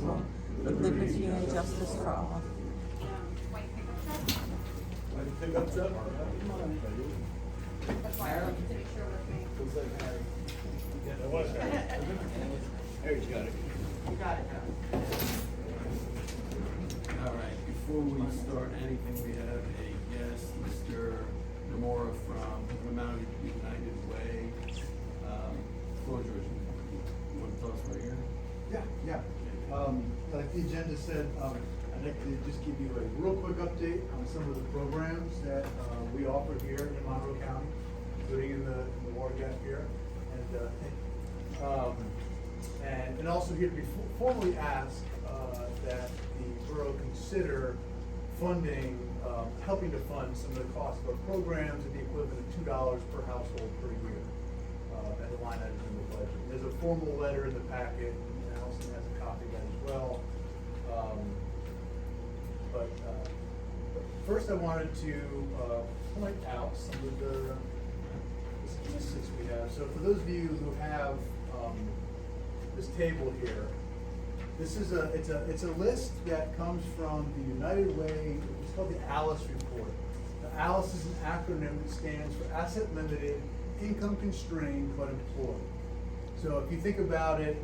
gospel, with liberty and justice for all. Harry's got it. You got it, All right, before we start anything, we have a guest, Mr. Nomura from Maui United Way. Floor is yours. You want to tell us right here? Yeah. Like the agenda said, I'd like to just give you a real quick update on some of the programs that we offer here in Monroe County, including in the water gap here. And also here to be formally ask that the borough consider funding, helping to fund some of the costs of our programs at the equivalent of $2 per household per year as a line item in the budget. There's a formal letter in the packet, and Allison has a copy of that as well. But first I wanted to point out some of the statistics we have. So for those of you who have this table here, this is it's a list that comes from the United Way. It's called the ALICE report. The ALICE is an acronym that stands for Asset Limited, Income Constrained, but Employed. So if you think about it,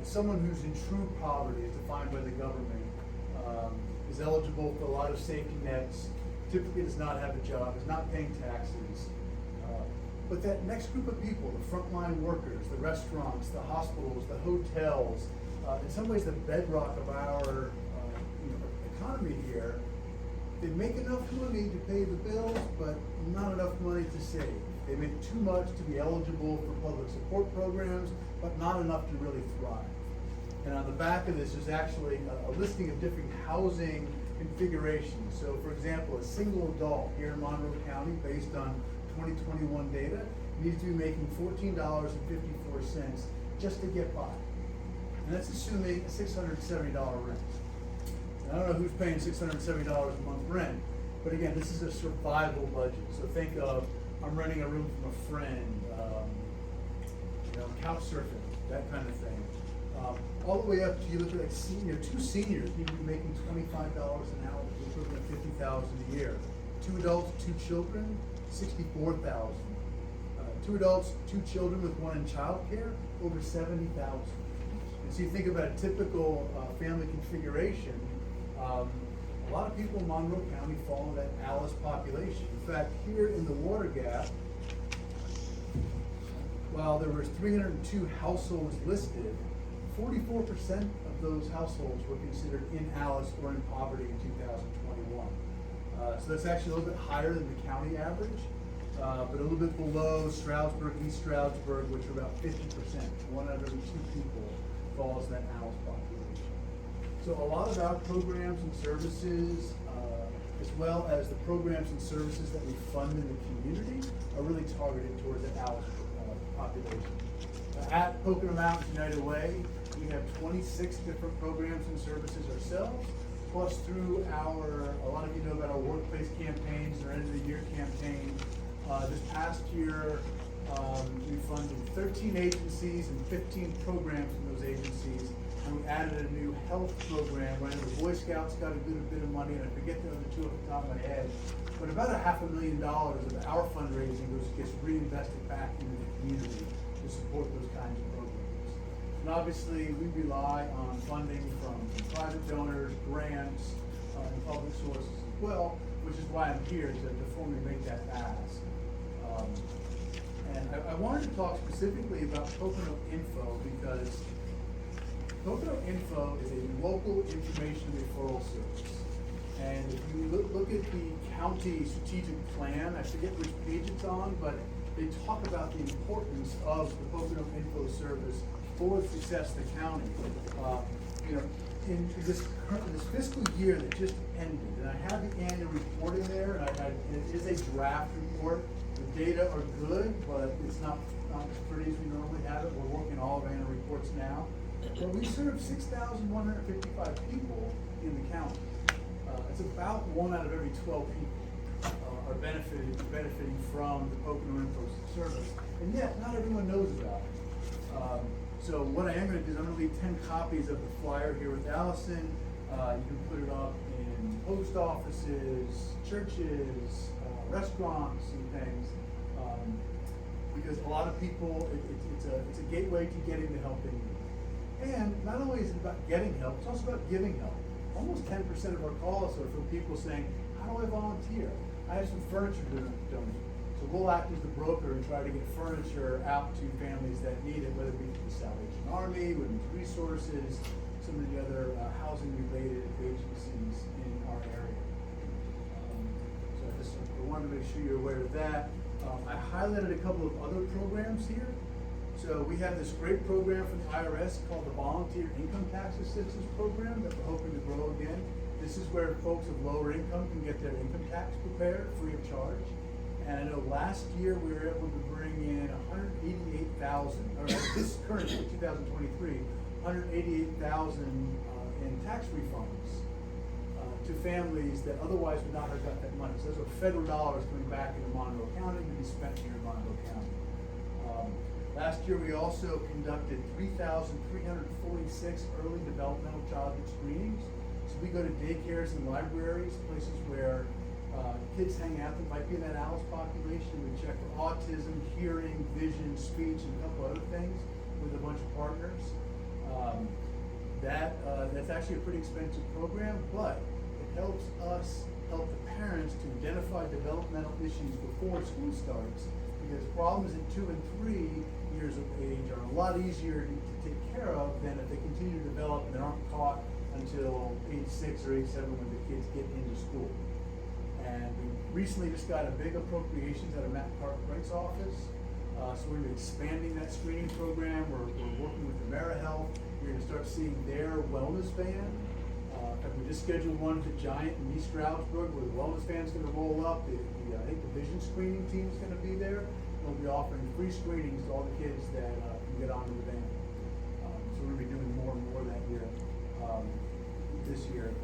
someone who's in true poverty, as defined by the government, is eligible for a lot of safety nets, typically does not have a job, is not paying taxes. But that next group of people, the frontline workers, the restaurants, the hospitals, the hotels, in some ways the bedrock of our economy here, they make enough money to pay the bills, but not enough money to save. They make too much to be eligible for public support programs, but not enough to really thrive. And on the back of this is actually a listing of different housing configurations. So for example, a single adult here in Monroe County, based on 2021 data, needs to be making $14.54 just to get by. And that's assuming a $670 rent. And I don't know who's paying $670 a month rent, but again, this is a survival budget. So think of, I'm renting a room from a friend, couch surfing, that kind of thing. All the way up to, you look at like two seniors need to be making $25 an hour, equivalent of $50,000 a year. 2 adults, 2 children, $64,000. 2 adults, 2 children with 1 in childcare, over $70,000. And so you think about a typical family configuration, a lot of people in Monroe County fall in that ALICE population. In fact, here in the water gap, while there were 302 households listed, 44% of those households were considered in ALICE or in poverty in 2021. So that's actually a little bit higher than the county average, but a little bit below Stroudsburg, East Stroudsburg, which are about 50%. 1 out of every 2 people falls in that ALICE population. So a lot of our programs and services, as well as the programs and services that we fund in the community, are really targeted towards the ALICE population. At Pocono Mountains United Way, we have 26 different programs and services ourselves, plus through a lot of you know about our workplace campaigns, our end of the year campaign. This past year, we funded 13 agencies and 15 programs in those agencies, and we added a new health program. Right, the Boy Scouts got a good bit of money, and I forget the other 2 off the top of my head, but about $500,000 of our fundraising gets reinvested back into the community to support those kinds of programs. And obviously, we rely on funding from private donors, grants, and public sources as well, which is why I'm here to formally make that ask. And I wanted to talk specifically about Pocono Info because Pocono Info is a local information referral service. And if you look at the county strategic plan, I forget which page it's on, but they talk about the importance of the Pocono Info service for the success of the county. In this fiscal year that just ended, and I have the annual report in there, and it is a draft report. The data are good, but it's not as pretty as we normally have it. We're working all of our annual reports now. But we serve 6,155 people in the county. It's about 1 out of every 12 people are benefiting from the Pocono Info service, and yet not everyone knows about it. So what I am gonna do is I'm gonna leave 10 copies of the flyer here with Allison. You can put it up in post offices, churches, restaurants and things. Because a lot of people, it's a gateway to getting the help they need. And not only is it about getting help, it's also about giving help. Almost 10% of our calls are from people saying, how do I volunteer? I have some furniture to donate. So we'll act as the broker and try to get furniture out to families that need it, whether it be the Salvation Army, Women's Resources, some of the other housing-related agencies in our area. So I wanted to make sure you're aware of that. I highlighted a couple of other programs here. So we have this great program from the IRS called the Volunteer Income Tax Assistance Program that we're hoping to grow again. This is where folks of lower income can get their income tax prepared free of charge. And I know last year we were able to bring in 188,000, or this current year, 2023, 188,000 in tax refunds to families that otherwise would not have got that money. So those are federal dollars coming back into Monroe County to be spent here in Monroe County. Last year we also conducted 3,346 early developmental childhood screenings. So we go to daycares and libraries, places where kids hang out that might be in that ALICE population. We check for autism, hearing, vision, speech, and a couple other things with a bunch of partners. That's actually a pretty expensive program, but it helps us help the parents to identify developmental issues before school starts, because problems at 2 and 3 years of age are a lot easier to take care of than if they continue to develop and they aren't caught until age 6 or age 7 when the kids get into school. And we recently just got a big appropriations out of Matt Cartwright's office. So we're gonna be expanding that screening program. We're working with AmeriHealth. You're gonna start seeing their wellness van. We just scheduled one to Giant in East Stroudsburg where the wellness van's gonna roll up. I think the vision screening team's gonna be there. We'll be offering free screenings to all the kids that can get onto the van. So we're gonna be doing more and more that year, this year.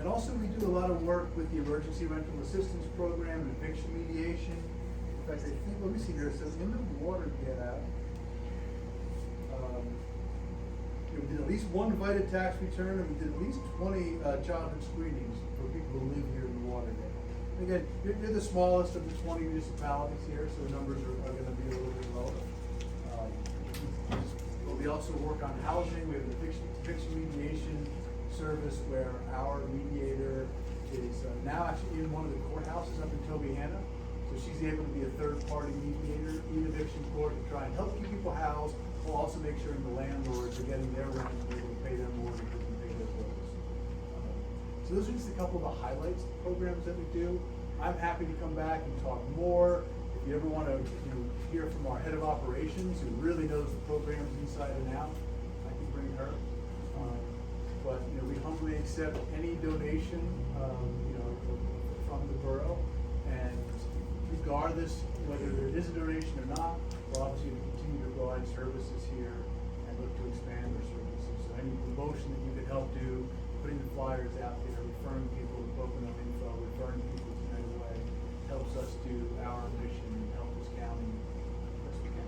And also we do a lot of work with the Emergency Rental Assistance Program and eviction mediation. In fact, I think, let me see here, it says in the water get out. We did at least one invited tax return, and we did at least 20 childhood screenings for people who live here in the water gate. Again, you're the smallest of the 20 municipalities here, so the numbers are gonna be a little bit lower. But we also work on housing. We have an eviction mediation service where our mediator is now actually in one of the courthouses up in Tobyhanna. So she's able to be a third-party mediator in eviction court to try and help keep people housed, while also make sure the landlords are getting their rent and able to pay their mortgage and pay their bills. So those are just a couple of the highlights of the programs that we do. I'm happy to come back and talk more. If you ever want to hear from our head of operations who really knows the programs inside and out, I can bring her. But we humbly accept any donation from the borough, and regardless whether there is a donation or not, we're obviously going to continue to provide services here and look to expand our services. So any promotion that you could help do, putting the flyers out there, referring people to Pocono Info, referring people to United Way, helps us do our mission and help this county best we can.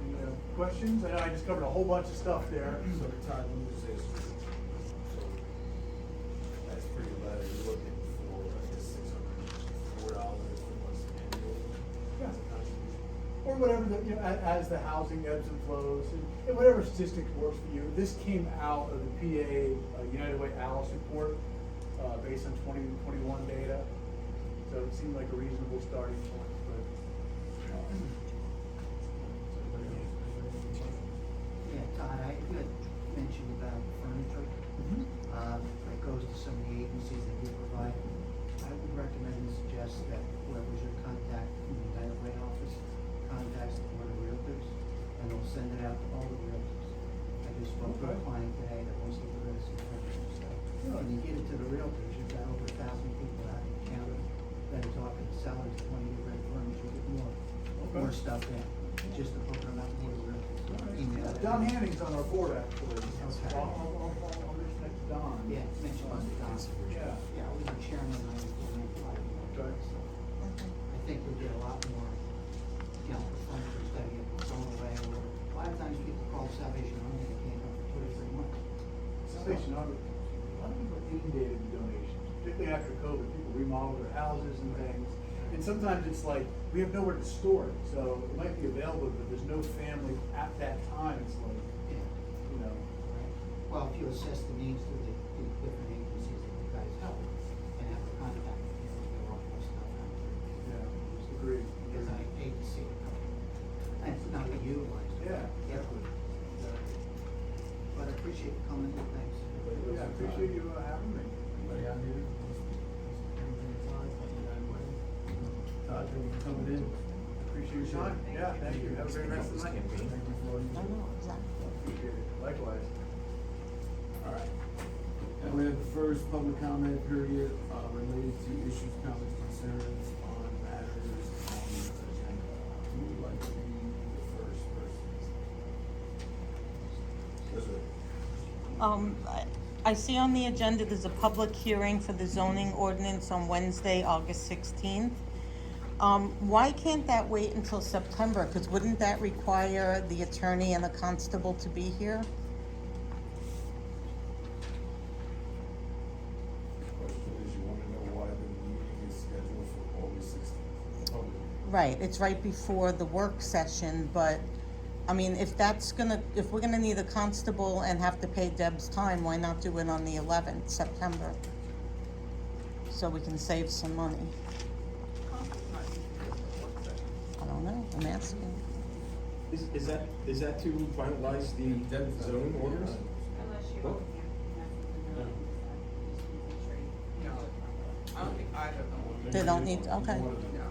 Any questions? I know I just covered a whole bunch of stuff there. So Todd, when you say so that's pretty low. You're looking for, I guess, $604 for what's annual. Yeah. As a contribution. Or whatever, as the housing ebbs and flows, and whatever statistic works for you. This came out of the PA United Way ALICE report based on 2021 data. So it seemed like a reasonable starting point. But Yeah, Todd, you had mentioned about furniture. That goes to some of the agencies that you provide. I would recommend and suggest that whoever's your contact in the United Way office contacts the board of realtors, and they'll send it out to all the realtors. I just spoke to a client today that wants to get rid of some furniture and stuff. When you get it to the realtors, you've got over 1,000 people out in the county that are talking to sellers that want to get rid of furniture, get more stuff in, just to put them out to the realtors. Email it. Don Hanning's on our board actually. Okay. I'll just next Don. Yeah, mention on the doc. Yeah. Yeah, I was the chairman of the Okay. I think we get a lot more, furniture that get thrown away or stationary, they can't come for 2 or 3 months. Stationary, a lot of people are inundated with donations, particularly after COVID. People remodel their houses and things. And sometimes it's like, we have nowhere to store it, so it might be available, but there's no family at that time. It's like, Yeah. you know, Right. Well, if you assess the needs through the different agencies that you guys help and have a contact, you know, get all that stuff out there. yeah, agreed. Because I hate to see it come. And it's not being utilized. Yeah, exactly. But I appreciate you coming in, thanks. Yeah, I appreciate you having me. Anybody out here? Todd, thank you for coming in. Appreciate your time. Yeah, thank you. Have a great rest of the night. Thank you for all you I do. know, exactly. Appreciate it. Likewise. All right. And we have the first public comment period, related to issues, comments, concerns on matters on the agenda. Who would like to be the first person? Yes, sir. I see on the agenda, there's a public hearing for the zoning ordinance on Wednesday, August 16th. Why can't that wait until September? Because wouldn't that require the attorney and the constable to be here? Question is, you wanna know why the meeting is scheduled for August 16th? Public. Right, it's right before the work session, but, I mean, if we're gonna need a constable and have to pay Deb's time, why not do it on the 11th, September? So we can save some money. I don't know, I'm asking. Is that to finalize the zoning orders? Unless you. Well- No, I don't think either of them. They don't need, okay, One of them. No.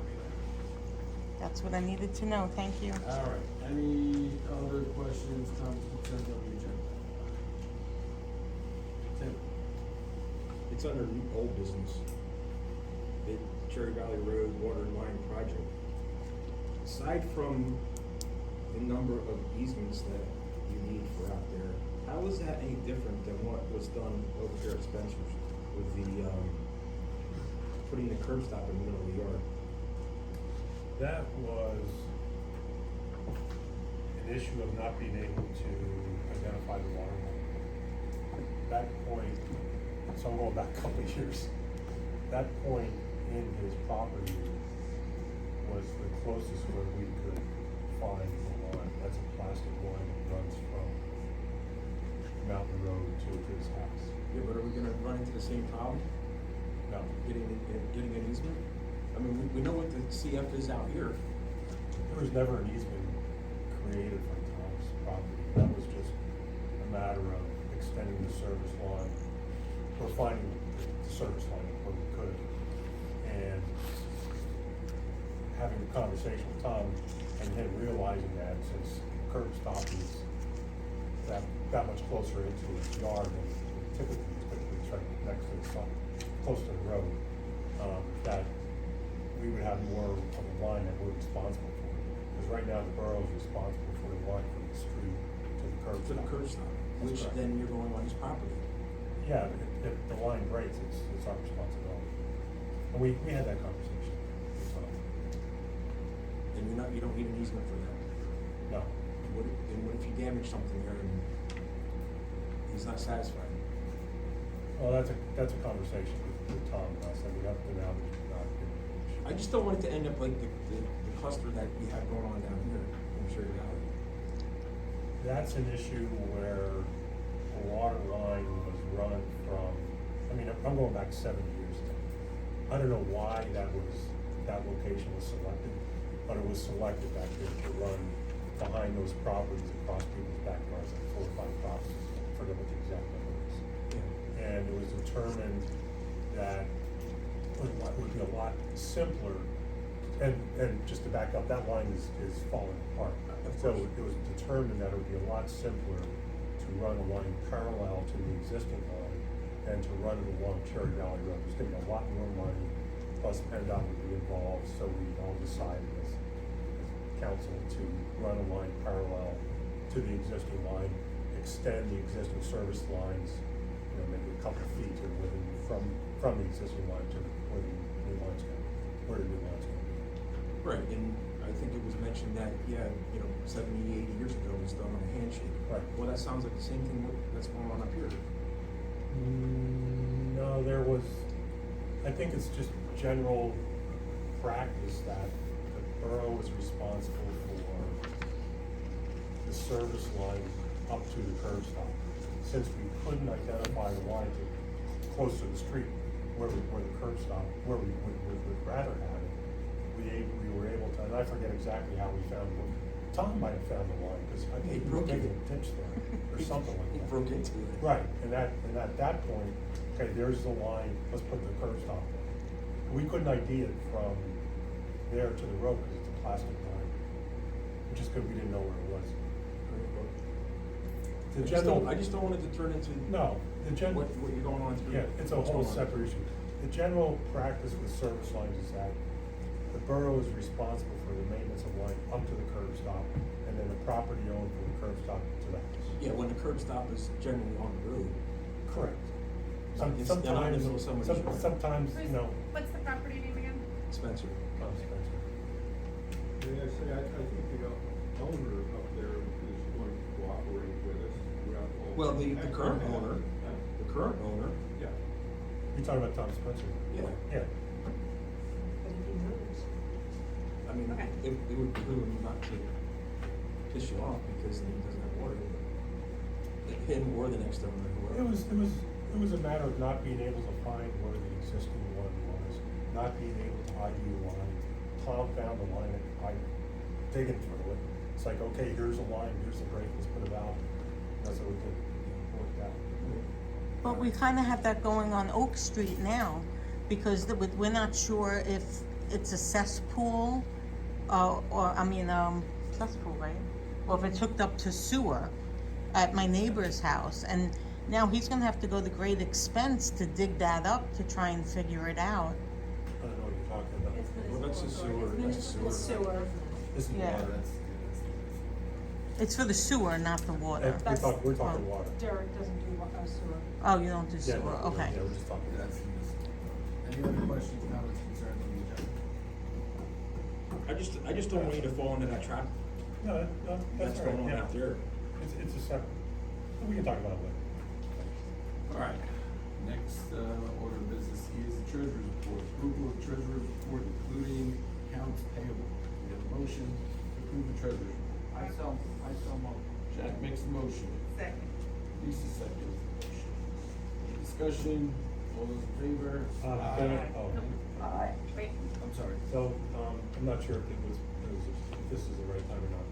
that's what I needed to know, thank you. All right, any other questions, comments, concerns on the agenda? Tim? It's under old business. The Cherry Valley Road water line project. Aside from the number of easements that you need for out there, how is that any different than what was done over here at Spencer's with the, putting the curb stop in the middle of the yard? That was an issue of not being able to identify the water line. That point, so I'm going back a couple of years, that point in his property was the closest where we could find the line. That's a plastic line that runs from Mountain Road to his house. Yeah, but are we gonna run into the same problem, No, getting an easement? I mean, we know what the CF is out here. there was never an easement created for Tom's property. That was just a matter of extending the service line, or finding the service line where we could. And having a conversation with Tom and him realizing that since curb stop is that much closer into his yard than typically it's right next to the sun, close to the road, that we would have more of a line that we're responsible for. Because right now the borough is responsible for the line from the street to the curb To stop. the curb stop, which That's correct. then you're going on his property. Yeah, if the line breaks, it's our responsibility. And we had that conversation, so, And you don't need an easement for that. no. What if you damage something there and he's not satisfied? Well, that's a conversation with Tom and us, I mean, up to now, there's not been an issue. I just don't want it to end up like the cluster that we have going on down here in Cherry Valley. That's an issue where a water line was run from, I mean, I'm going back 7 years now. I don't know why that location was selected, but it was selected back there to run behind those properties across people's backyards, like 4 or 5 properties, I forget what the exact number is. And it was determined that it would be a lot simpler, and just to back up, that line is falling apart. So it was determined that it would be a lot simpler to run a line parallel to the existing line than to run it along Cherry Valley Road. There's gonna be a lot more money, plus PennDOT would be involved, so we all decided as council to run a line parallel to the existing line, extend the existing service lines, you know, maybe a couple feet to from the existing line to where the new line's going, where the new line's going to be. Right, and I think it was mentioned that, 70, 80 years ago, it was done on a hand substantiate. Right. Well, that sounds like the same thing that's going on up here. No, there was, I think it's just general practice that the borough was responsible for the service line up to the curb stop. Since we couldn't identify the line to close to the street where the curb stop, where we would rather have it, we were able to, and I forget exactly how we found it. Tom might have found the line, because I He think we broke were it. taking a ditch there, or something like He that. broke into it. Right, and at that point, okay, there's the line, let's put the curb stop there. We couldn't ID it from there to the road because it's a plastic line, just because we didn't know where it was. The general, I just don't want it to turn into. no, the general, What you're going on through. yeah, it's a what's whole going on. separate issue. The general practice with service lines is that the borough is responsible for the maintenance of line up to the curb stop, and then the property owned for the curb stop to the house. Yeah, when the curb stop is generally on the road. Correct. Not in- not in the middle of somebody's yard. Sometimes, you know, What's the property name again? Spencer. Spencer. May I say, I think the owner up there is going to cooperate with us throughout all. Well, the current owner, Yeah. You're talking about Tom Spencer? yeah. Yeah. But if he moves. I mean, Okay. it would behoove him not to piss you off because then he doesn't have water. Him or the next owner, It whoever. was a matter of not being able to find where the existing one was, not being able to ID the line. Tom found the line that I digging through it. It's like, okay, here's a line, here's the break, let's put it out. That's what we did, worked out. But we kinda have that going on Oak Street now, because we're not sure if it's a cesspool, cesspool, right? Or if it's hooked up to sewer at my neighbor's house, and now he's gonna have to go to great expense to dig that up to try and figure it out. I don't know what you're talking about. Well, that's a sewer, that's a sewer. It's sewer. This is Yeah. water. It's for the sewer, not the water. We're talking water. Derek doesn't do sewer. Oh, you don't do Yeah, sewer, no, okay. Yeah, we're just talking. That's, any other questions, comments, concerns on the agenda? I just don't want you to fall into that trap No, that's that's all going right, on yeah. out there. It's a separate, we can talk about it later. All right, next, order of business is the treasurer's report. Approval of treasurer's report, including accounts payable. We have a motion to approve the treasurer's report. I so moved. Jack makes the motion. Second. Lisa seconds the motion. Any discussion? All those in favor? Aye. Wait. I'm sorry. So, I'm not sure if if this is the right time or not,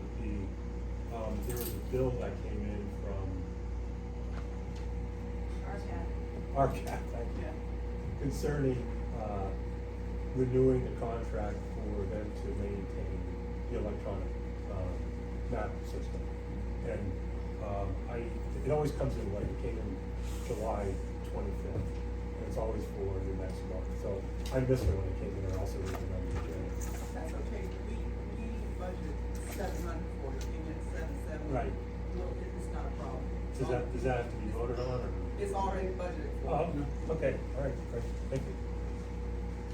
but there was a bill that came in from RCAP, thank you, concerning, renewing the contract for them to maintain the electronic, map system. And, it always comes in late, it came in July 25th, and it's always for the next month, so I missed it when it came in, or also didn't remember to get it. That's okay, we budgeted 700 for it, came in at 770. Right. No, it's not a problem. Does that have to be voted on, or? It's already budgeted for. Oh, okay, all right, great, thank you.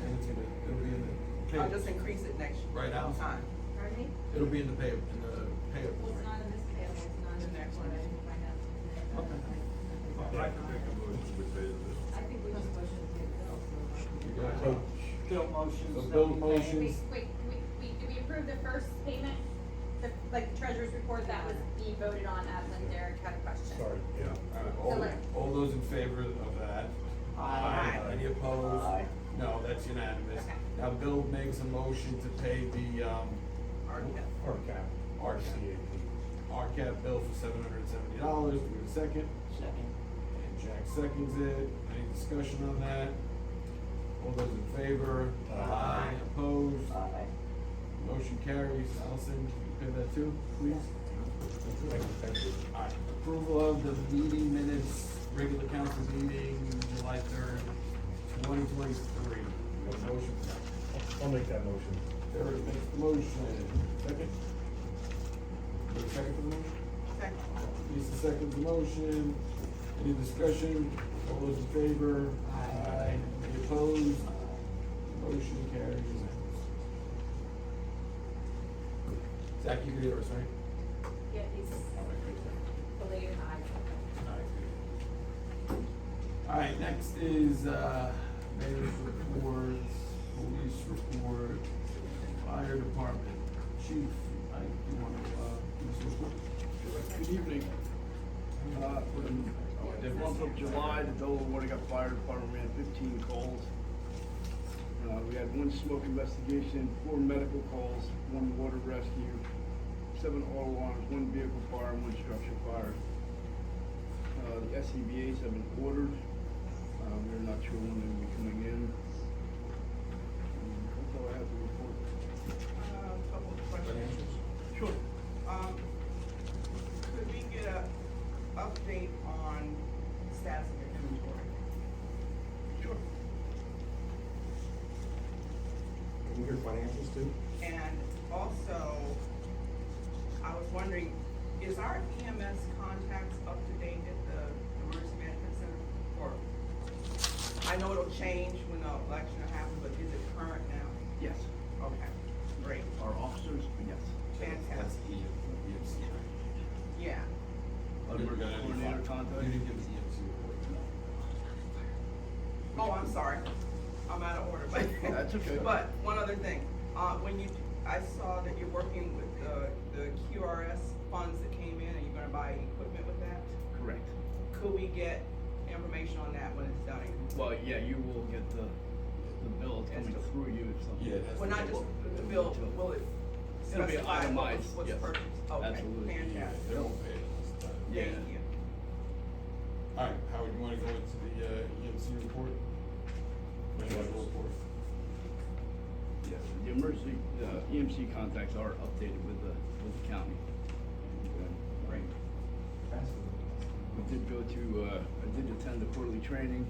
And it'll be in the I'll payable. just increase it next Right out. time. Pardon me? It'll be in the payable, Well, it's not in this table, it's not in The next what one. I find out today. Okay. I'd like to make a motion to pay this. I think we just motion to pay the bill, so. You got it. So, Bill motions. So Bill motions, Wait, did we approve the first payment? Like the treasurer's report that was being voted on as when Derek had a question? sorry, yeah. all those in favor of that? Aye. Any opposed? Aye. No, that's unanimous. Okay. Now Bill makes a motion to pay the, RCAP, RCAP. RCAP bill for $770. Do we have a second? Second. And Jack seconds it. Any discussion on that? All those in favor? Aye. Opposed? Aye. Motion carries. Allison, can you pay that too, please? Thank you. Alright, approval of the meeting minutes, regular council meeting, July 3rd, 2023. We have a motion for that. I'll make that motion. Derek makes the motion. Second? You have a second for the motion? Second. Lisa seconds the motion. Any discussion? All those in favor? Aye. Any opposed? Motion carries unanimous. Zach, you can hear us, right? Yeah, these. All right, great. Alright, next is, mayor's reports, police report, fire department. Chief, you wanna, give us a report? Good evening. The month of July, the Delaware Water Gap Fire Department ran 15 calls. We had 1 smoke investigation, 4 medical calls, 1 water rescue, 7 auto alarms, 1 vehicle fire, and 1 structure fire. The SCBA's have been ordered. We're not sure when they will be coming in. That's all I have to report. Couple of questions. Sure. Could we get a update on status of your inventory? Sure. Can we hear financials too? And also, I was wondering, is our EMS contacts up to date at the emergency management center? Or, I know it'll change when the election happens, but is it current now? Yes. Okay, great, Our officers, yes. fantastic, yeah. Coordinator contact. You didn't give us EMC report, no. Oh, I'm sorry, I'm out of order, but. That's okay. But, one other thing, I saw that you're working with the QRS funds that came in, and you're gonna buy equipment with that? Correct. Could we get information on that when it's done? Well, yeah, you will get the bill coming through you if something. Yeah, that's Well, not just the bill, but will it It'll be specify itemized, what's yes. purchased? Okay, Absolutely. fantastic. They don't pay us this time. Yeah. Thank you. Alright, Howard, you wanna go into the, EMC report? Financial report? Yeah, the emergency, EMC contacts are updated with the county. Great. We did go to, I did attend the quarterly training,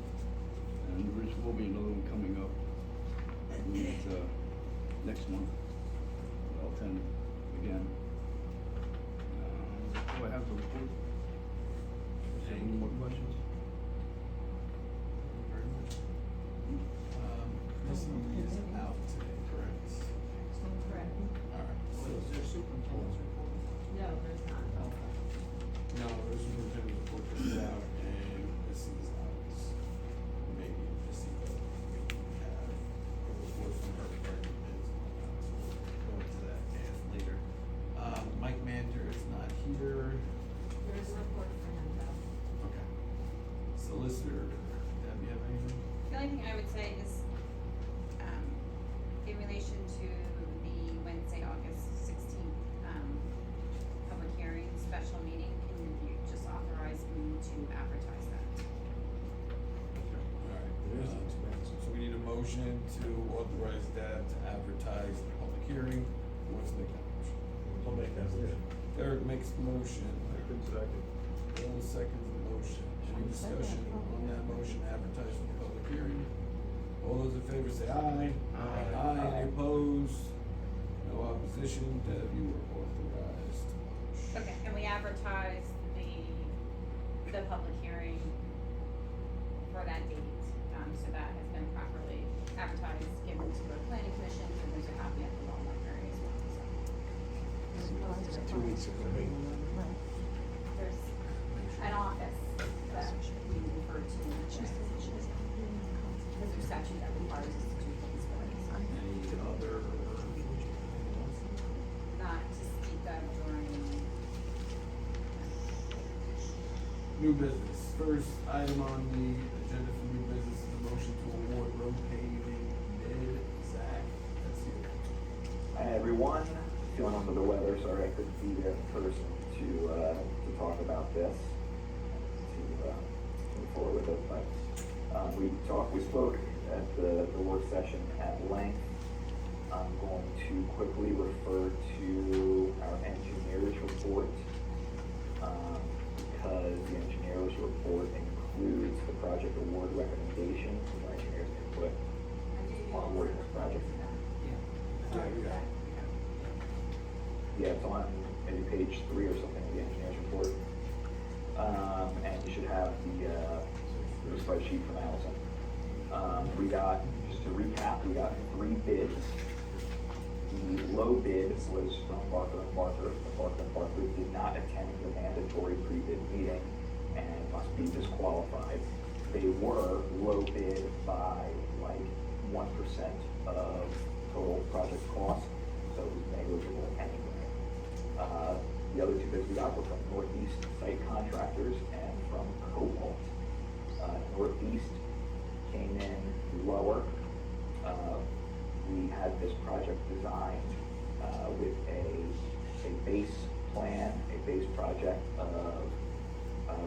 and there will be another one coming up. I believe it's, next month. I'll attend again. Do I have the report? Is there any more questions? Very much. Missy is out today, correct? Correct. Alright, so. Is there superintendent's report? No, there's not. No, there's a superintendent report that's out, and Missy's out. Maybe Missy, but we have a report from her department heads and whatnot, so we'll go into that and later. Mike Manter is not here. There is a report for him though. Okay. Solicitor, Deb, you have anything? The only thing I would say is, in relation to the Wednesday, August 16th, public hearing, special meeting, can you just authorize me to advertise that? Alright, It is expensive. so we need a motion to authorize Deb to advertise the public hearing. Who wants to make that motion? I'll make that motion. Derek makes the motion. I can second. Bill seconds the motion. Any discussion on that motion, advertise for the public hearing? All those in favor say aye. Aye. Any opposed? No opposition. Deb, you are authorized to publish. Okay, and we advertise the public hearing for that date, so that has been properly advertised, given to the planning commission, and there's a copy at the law library as well, so. 2 weeks ago, maybe. There's an office that we refer to, because there's statute that requires us to do things for it, so. Any other? Not to speak of during. New business. First item on the agenda for new business is a motion to award road paving bid. Zach, that's you. Hi everyone, feeling under the weather, sorry I couldn't be there in person to talk about this, to move forward with it, but, we spoke at the work session at length. I'm going to quickly refer to our engineer's report, because the engineer's report includes the project award recommendation, from our engineer's input on awarding this project. Yeah, it's on maybe page 3 or something of the engineer's report. And you should have the spreadsheet from Allison. We got, just to recap, we got 3 bids. The low bid was from Barker & Barker. Barker & Barker did not attend the mandatory pre-bid meeting and must be disqualified. they were low bid by like 1% of total project cost, so it was negligible anyway. The other two bids we got were from Northeast Site Contractors and from Cobalt. Northeast came in lower. We had this project designed with a base plan, a base project of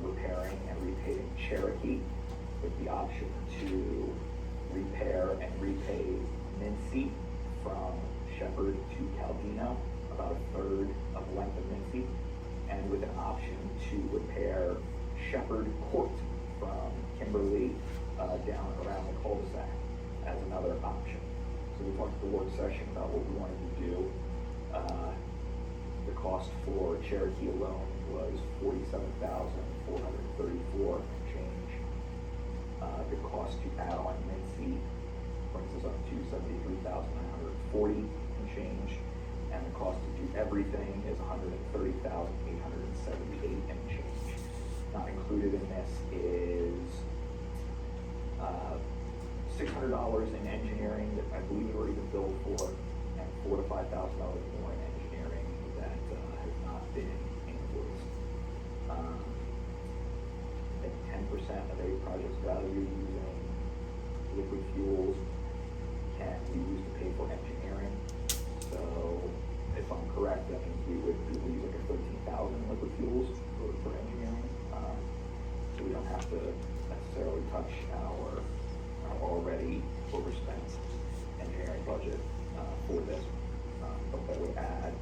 repairing and repaving Cherokee with the option to repair and repave Mincy from Shepherd to Caldino, about a third of the length of Mincy, and with an option to repair Shepherd Court from Kimberly down around the cul-de-sac as another option. So we talked at the work session about what we wanted to do. The cost for Cherokee alone was $47,434 change. The cost to add on Mincy brings us up to $73,940 and change, and the cost to do everything is $130,878 and change. Not included in this is $600 in engineering that I believe we were even billed for, and $4,000 to $5,000 more in engineering that has not been invoiced. I think 10% of a project's value using liquid fuels can be used to pay for engineering. So if I'm correct, that means we would use like a 13,000 liquid fuels for engineering. So we don't have to necessarily touch our already overspent engineering budget for this. But that would add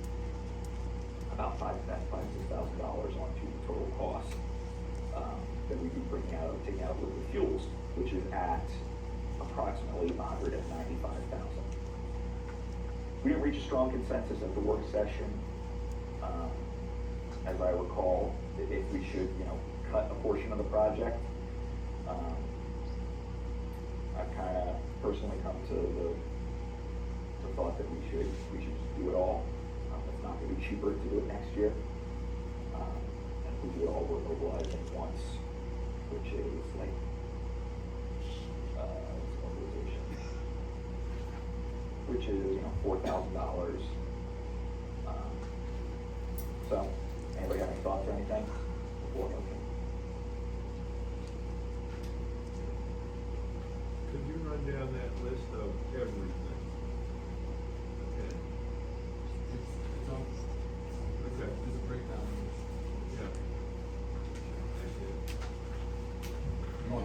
about $5,000 to $6,000 onto the total cost that we'd be taking out of liquid fuels, which is at approximately $195,000. We didn't reach a strong consensus at the work session, as I recall, if we should, cut a portion of the project. I've kind of personally come to the thought that we should just do it all. It's not going to be cheaper to do it next year. And if we do it all, we're mobilizing once, which is like mobilization, which is $4,000. So, anybody have any thoughts or anything before motion? Could you run down that list of everything? Okay. It's on, Okay. there's a breakdown. Yeah.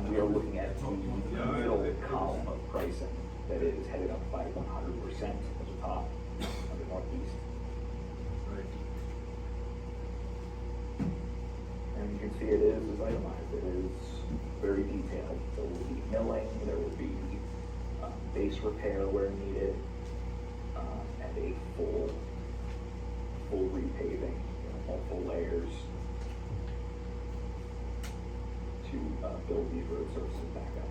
We are looking at the Yeah, middle I- column of pricing that is headed up by 100% at the top of the Northeast. Right. And you can see it is itemized, it is very detailed. There will be milling, there will be base repair where needed, and a full repaving, multiple layers to build these road surfaces back up.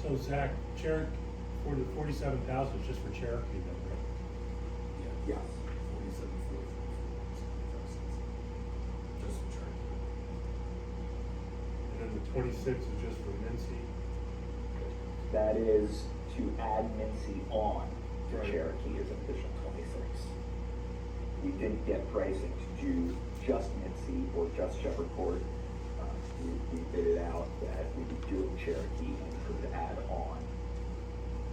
So Zach, Cherokee, 47,000 is just for Cherokee then, right? Yes. 47,400. Just for Cherokee. And then the 26 is just for Mincy. That is to add Mincy on to Right. Cherokee as an additional 26. We didn't get pricing to do just Mincy or just Shepherd Court. We bid it out that we would do Cherokee and could add on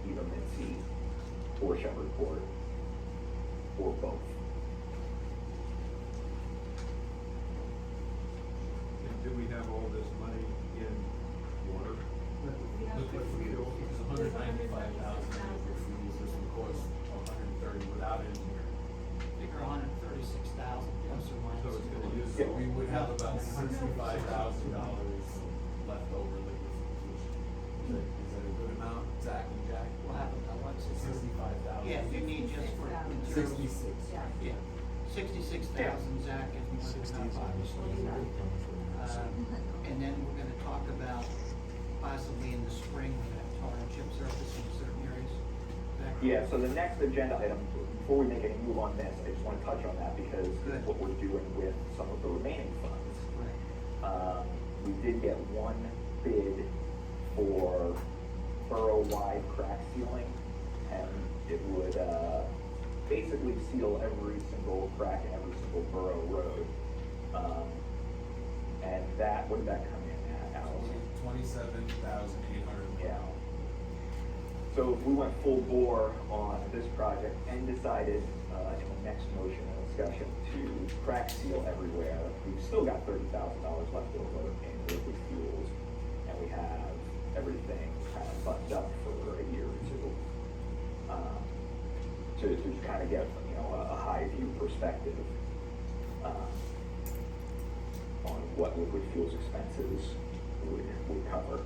either Mincy or Shepherd Court or both. And do we have all this money in water? Liquid fuel, it's $195,000 liquid fuels, this would cost $130,000 without engineering. Figure $136,000 plus or minus. So it's gonna use. So we would have about $105,000 left over liquid fuels. Is that a good amount, Zach and Jack? We'll have about what's it? 65,000. Yeah, if you need just for materials. 66. Yeah, 66,000, Zach, is more than enough, obviously. And then we're gonna talk about possibly in the spring, we're gonna have tar and chip surface in certain areas. Zach? Yeah, so the next agenda item, before we make any move on this, I just want to touch on that because Good. what we're doing with some of the remaining funds. Right. We did get one bid for borough-wide crack sealing, and it would, basically seal every single crack in every single borough road. And that, what did that come in at, Allison? 27,800. Yeah. So we went full bore on this project and decided, in the next motion and discussion, to crack seal everywhere. We've still got $30,000 left over in liquid fuels, and we have everything kind of buttoned up for a year or two. To kind of get, you know, a high view perspective, on what liquid fuels expenses would cover.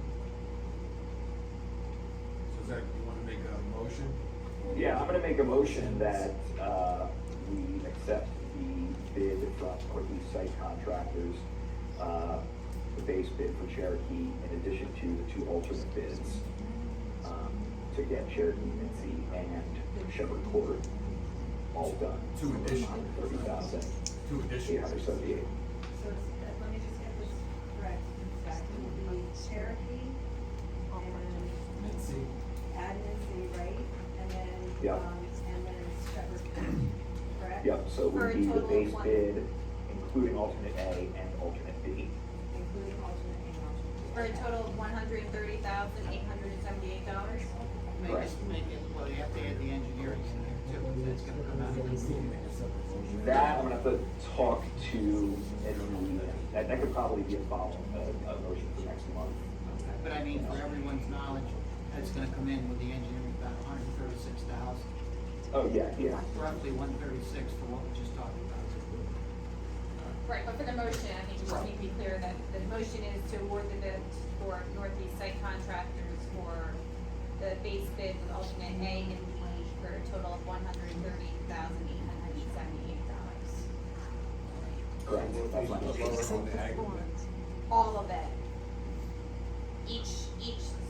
So Zach, you wanna make a motion? Yeah, I'm gonna make a motion that, we accept the bid from Northeast Site Contractors, the base bid for Cherokee, in addition to the two alternate bids, to get Cherokee, Mincy, and Shepherd Court all done. Two additional. 30,000. Two additional. 878. So let me just get this correct, Zach, it will be Cherokee and Mincy. add Mincy, right? And then, Yep. and then Shepherd, correct? Yep, so it For would a be the total of base one. bid, including alternate A and alternate B. Including alternate and alternate. For a total of $130,878. Correct. Make it, well, you have to add the engineering in there too, because that's gonna come out of the. That, I'm gonna have to talk to Mincy, that could probably be a following, a motion for next month. But I mean, for everyone's knowledge, that's gonna come in with the engineering about 136,000, Oh, yeah, yeah. roughly 136 for what we just talked about. Right, but for the motion, I think we just need to be clear that the motion is to award the bid for Northeast Site Contractors for the base bid with alternate A and B for a total of $130,878. Correct, that's my motion. All of it. Each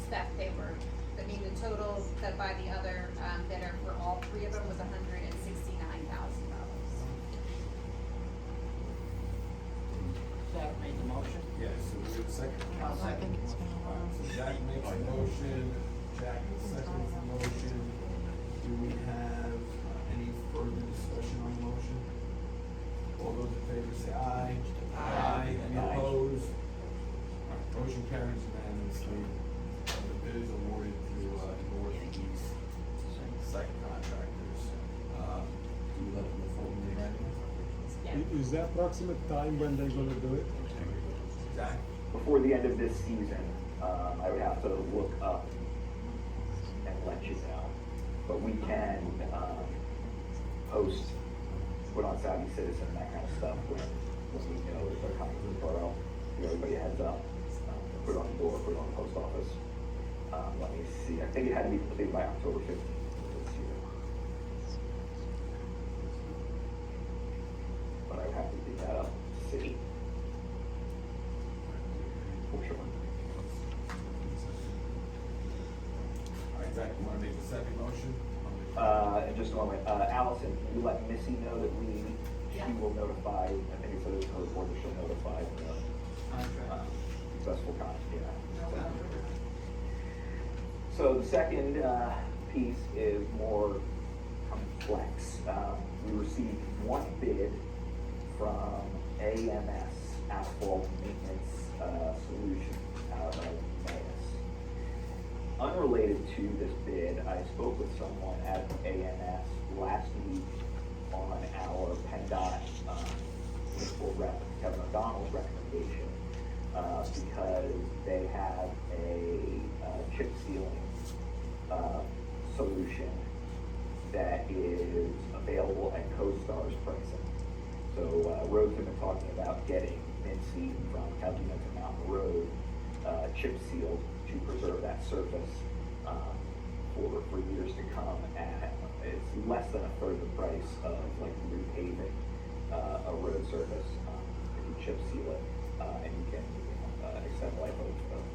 step they were, I mean, the total that by the other, bidder for all three of them was $169,000. Zach made the motion. Yes, so we have a second. I'll second. Alright, so Jack makes a motion, Jack seconds the motion. Do we have any further discussion on the motion? All those in favor say aye. Aye. Any Aye. opposed? Alright, motion carries unanimously. The bid is awarded to, Northeast Site Contractors. Do we let them move forward with the writing? Yeah. Is the approximate time when they're gonna do it? Jack? Before the end of this season, I would have to look up and let you know. But we can, post, put on Savvy Citizen and that kind of stuff when we know that they're coming to the borough. Give everybody a heads up, put it on the door, put it on the post office. Let me see, I think it had to be completed by October 15th this year. But I would have to dig that up, to see. For sure. Alright, Zach, you wanna make the second motion? And just a moment, Allison, can you let Missy know that she will notify, I think it says her report that she'll notify the, Contract. successful yeah. So the second, piece is more complex. We received one bid from AMS, Asphalt Maintenance, Solution, out of Mass. Unrelated to this bid, I spoke with someone at AMS last week on our PennDOT, municipal rep, Kevin O'Donnell's recommendation, because they have a chip sealing, solution that is available at CoStar's pricing. So, roads have been talking about getting Mincy from Calumet to Mountain Road, chip sealed to preserve that surface, for years to come at, it's less than a third the price of like repaving, a road surface. If you chip seal it, and you can, extend life of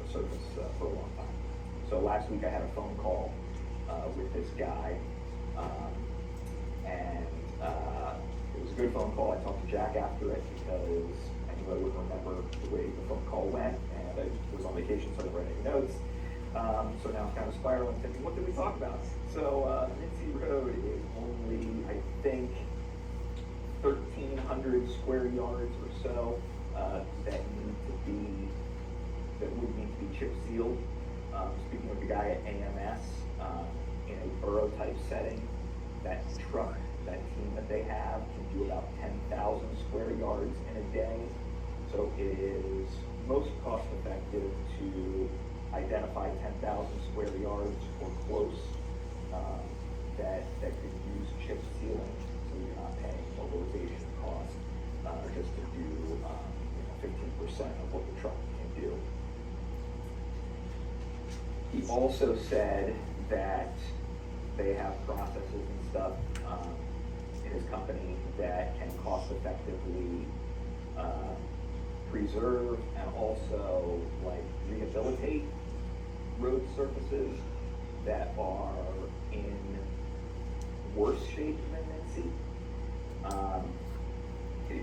the surface, for a long time. So last week I had a phone call, with this guy, and, it was a good phone call. I talked to Jack after it because anybody would remember the way the phone call went, and I was on vacation, so I didn't write any notes. So now I'm kind of spiraling, thinking, what did we talk about? So, Mincy Road is only, I think, 1,300 square yards or so, that would need to be chip sealed. Speaking with the guy at AMS, in a borough type setting, that truck, that team that they have can do about 10,000 square yards in a day. So it is most cost effective to identify 10,000 square yards or close, that could use chip sealing, so you're not paying mobilization costs, just to do, 15% of what the truck can do. He also said that they have processes and stuff, in his company that can cost effectively, preserve and also like rehabilitate road surfaces that are in worse shape than Mincy.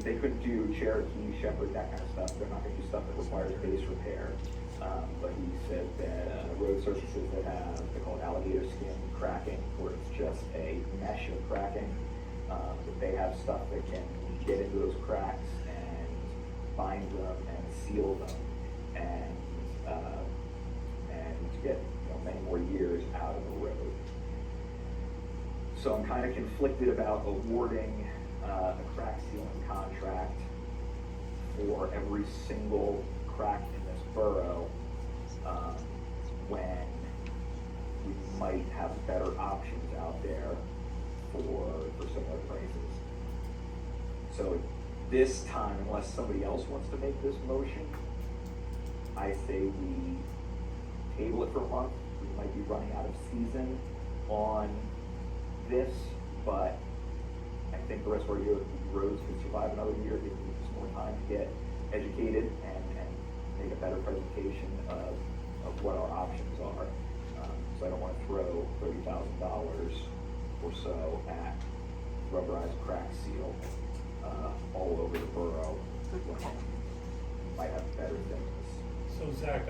They couldn't do Cherokee, Shepherd, that kind of stuff. They're not gonna do stuff that requires base repair. But he said that road surfaces that have, they call it alligator skin cracking, where it's just a mesh of cracking, that they have stuff that can get into those cracks and bind them and seal them and get many more years out of the road. So I'm kind of conflicted about awarding a crack sealing contract for every single crack in this borough, when we might have better options out there for similar prices. So this time, unless somebody else wants to make this motion, I say we table it for a month. We might be running out of season on this, but I think the rest of our roads could survive another year. It gives us more time to get educated and make a better presentation of what our options are. So I don't want to throw $30,000 or so at rubberized crack seal all over the borough. Might have better things. So Zach,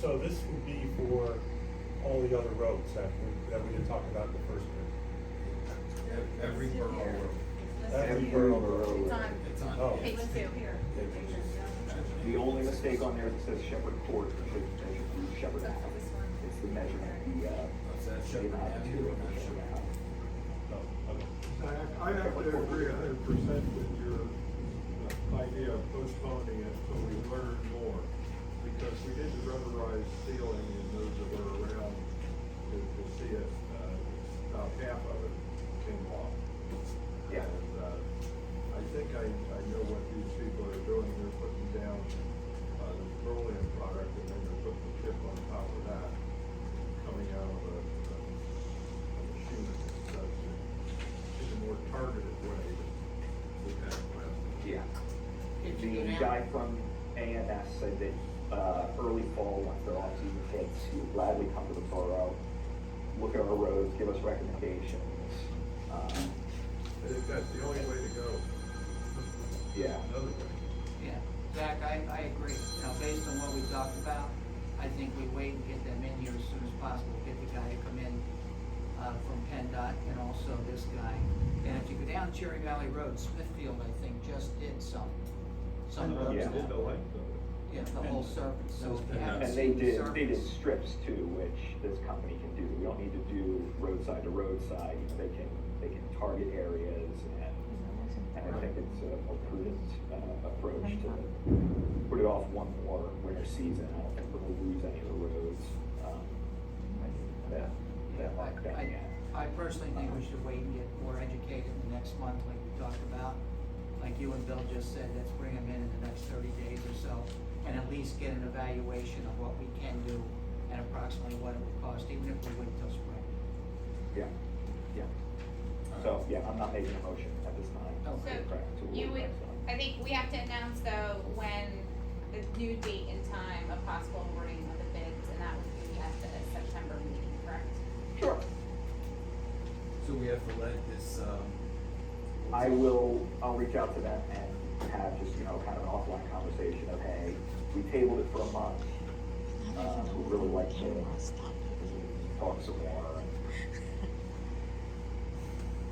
so this would be for all the other roads that we didn't talk about in the first bit? Every borough road. Every borough road. It's on It's on. Oh. page 2. The only mistake on there is it says Shepherd Court, it should be Shepherd Ave. It's the measurement, What's that, Shepherd Avenue or not Shepherd Ave? Oh, okay. I have to agree 100% with your idea of postponing it until we learn more. Because we did the rubberized ceiling and those that were around to see it, about half of it came off. Yeah. And, I think I know what these people are doing. They're putting down, the petroleum product and then they're putting the chip on top of that, coming out of a machine. So it's a more targeted way than we had last. Yeah. The guy from AMS said that, early fall, once their off-season hits, he would gladly come to the borough, look at our roads, give us recommendations. I think that's the only way to go. Yeah. Another way. Yeah, Zach, I agree. Based on what we talked about, I think we wait and get them in here as soon as possible, get the guy to come in, from PennDOT and also this guy. And if you go down Cherry Valley Road, Smithfield, I think, just did some roads. Yeah. Did the length of it. Yeah, the whole surface, so if you haven't And they seen the did surface. strips too, which this company can do. We don't need to do roadside to roadside. They can target areas and I think it's a prudent, approach to put it off one more winter season. I don't think we're gonna lose any of the roads, that aren't done yet. I personally think we should wait and get more educated in the next month, like we talked about. Like you and Bill just said, let's bring them in the next 30 days or so, and at least get an evaluation of what we can do and approximately what it would cost, even if we wait till spring. Yeah, yeah. So, yeah, I'm not making a motion at this time. Okay. Correct, to You award would, that, so. I think we have to announce though when the new date and time of possible awarding of the bids, and that would be at the September meeting, correct? Sure. So we have to let this, I'll reach out to them and have just, kind of an offline conversation of, hey, we tabled it for a month. We'd really like to talk some more.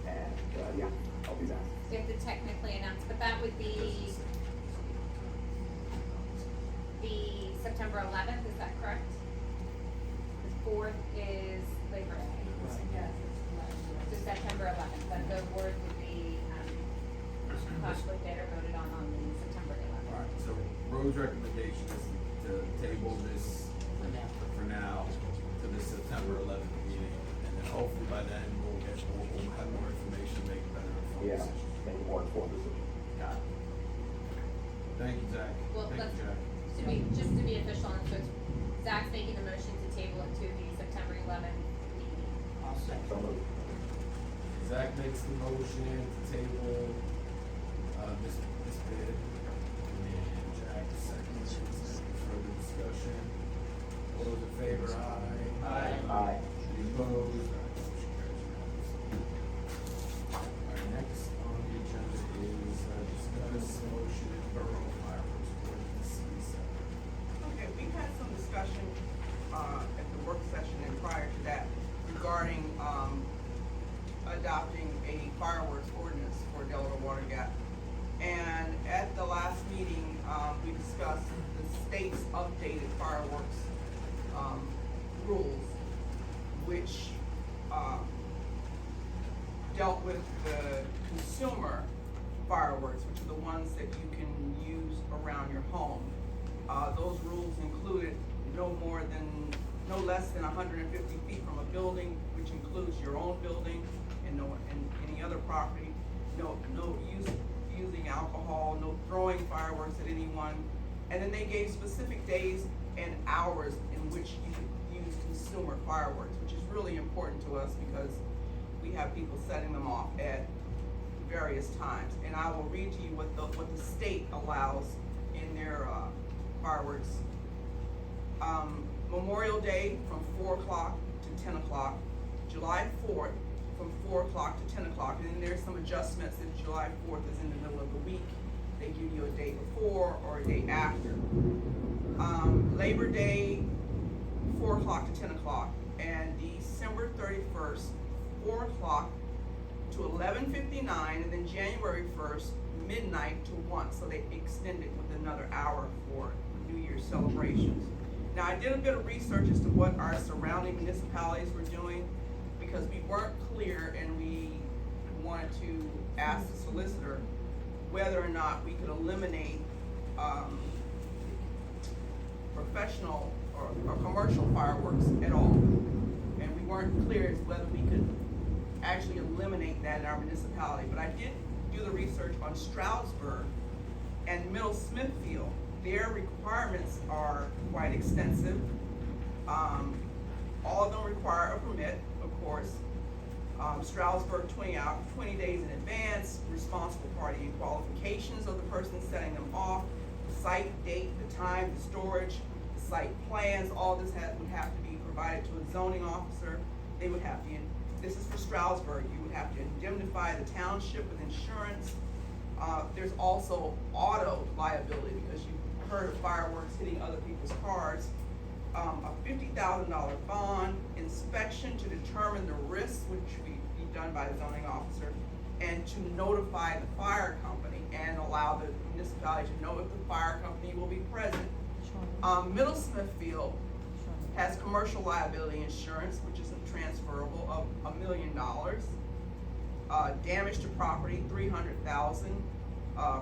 And, yeah, I'll be back. So you have to technically announce, but that would be the September 11th, is that correct? The 4th is Labor Day. Yes. So September 11th, but the word would be, possibly later voted on the September 11th. Alright, so Rose's recommendation is to table this for now to the September 11th meeting, and then hopefully by then we'll have more information, make a better informed Yeah, decision. make a more informed decision. Got it. Thank you, Zach. Well, Thank let's, you, Jack. just to be official, and so it's Zach's making the motion to table it to the September 11th meeting. I'll second. So moved. Zach makes the motion to table, this bid, and Jack seconds it. Any further discussion? All those in favor, aye. Aye. Any opposed? Motion carries unanimously. Our next on the agenda is, discuss motion borough fireworks ordinance C7. Okay, we've had some discussion, at the work session and prior to that regarding, adopting a fireworks ordinance for Delaware Water Gap. And at the last meeting, we discussed the state's updated fireworks, rules, which, dealt with the consumer fireworks, which are the ones that you can use around your home. Those rules included no less than 150 feet from a building, which includes your own building and any other property. No using alcohol, no throwing fireworks at anyone. And then they gave specific days and hours in which you could use consumer fireworks, which is really important to us because we have people setting them off at various times. And I will read to you what the state allows in their fireworks. Memorial Day from 4 o'clock to 10 o'clock, July 4th from 4 o'clock to 10 o'clock, and then there's some adjustments if July 4th is in the middle of the week. They give you a day before or a day after. Labor Day, 4 o'clock to 10 o'clock, and December 31st, 4 o'clock to 11:59, and then January 1st, midnight to 1, so they extended with another hour for New Year's celebrations. Now, I did a bit of research as to what our surrounding municipalities were doing, because we weren't clear and we wanted to ask the solicitor whether or not we could eliminate, professional or commercial fireworks at all. And we weren't clear as whether we could actually eliminate that in our municipality. But I did do the research on Stroudsburg and Middle Smithfield. Their requirements are quite extensive. All of them require a permit, of course. Stroudsburg 20 days in advance, responsible party and qualifications of the person setting them off, the site, date, the time, the storage, the site plans, all this would have to be provided to a zoning officer. They would have to, this is for Stroudsburg, you would have to indemnify the township with insurance. There's also auto liability, because you've heard of fireworks hitting other people's cars. A $50,000 bond, inspection to determine the risks, which would be done by the zoning officer, and to notify the fire company and allow the municipality to know if the fire company will be present. Middle Smithfield has commercial liability insurance, which isn't transferable, of $1 million. Damage to property, $300,000.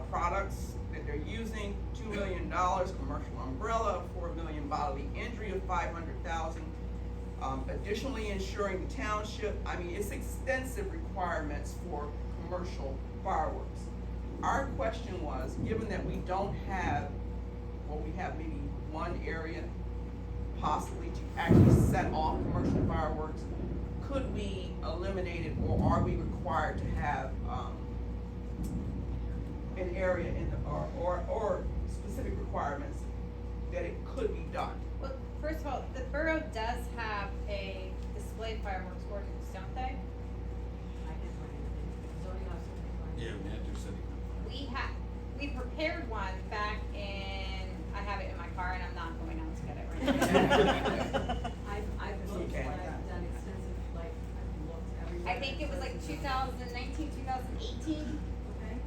Products that they're using, $2 million. Commercial umbrella, $4 million. Bodily injury of $500,000. Additionally, insuring the township. I mean, it's extensive requirements for commercial fireworks. Our question was, given that we don't have, well, we have maybe one area possibly to actually set off commercial fireworks, could we eliminate it, or are we required to have an area in the, or specific requirements that it could be done? Well, first of all, the borough does have a displayed fireworks ordinance, don't they? I did find it. Zoning officer. Yeah, Andrew said he could. We prepared one back in, I have it in my car and I'm not going out to get it right now. I've looked, Okay. I've done extensive, like, I've looked everywhere. I think it was like 2019, 2018. Okay.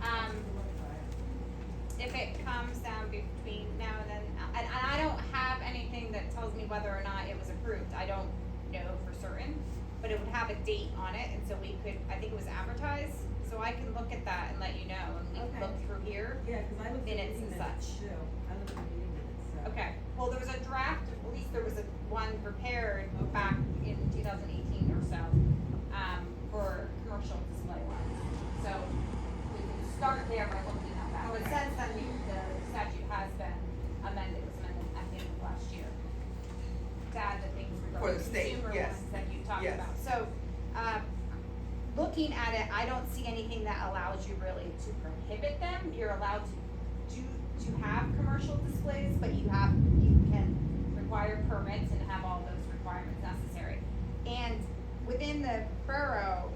If it comes down between now and then, and I don't have anything that tells me whether or not it was approved, I don't know for certain, but it would have a date on it, and so we could, I think it was advertised, so I can look at that and let you know, and we can Okay. look through here. Yeah, cause I looked at Minutes meeting and minutes such. too. I looked at meeting minutes, so. Okay, well, there was a draft, at least there was a one prepared back in 2018 or so, for commercial display ones. So we can start there by looking at that, but since then, the statute has been amended, it was amended at the end of last year. To add the things For regarding the state, consumer yes. ones that you talked Yes. about. So, looking at it, I don't see anything that allows you really to prohibit them. You're allowed to have commercial displays, but you can require permits and have all those requirements necessary. And within the borough,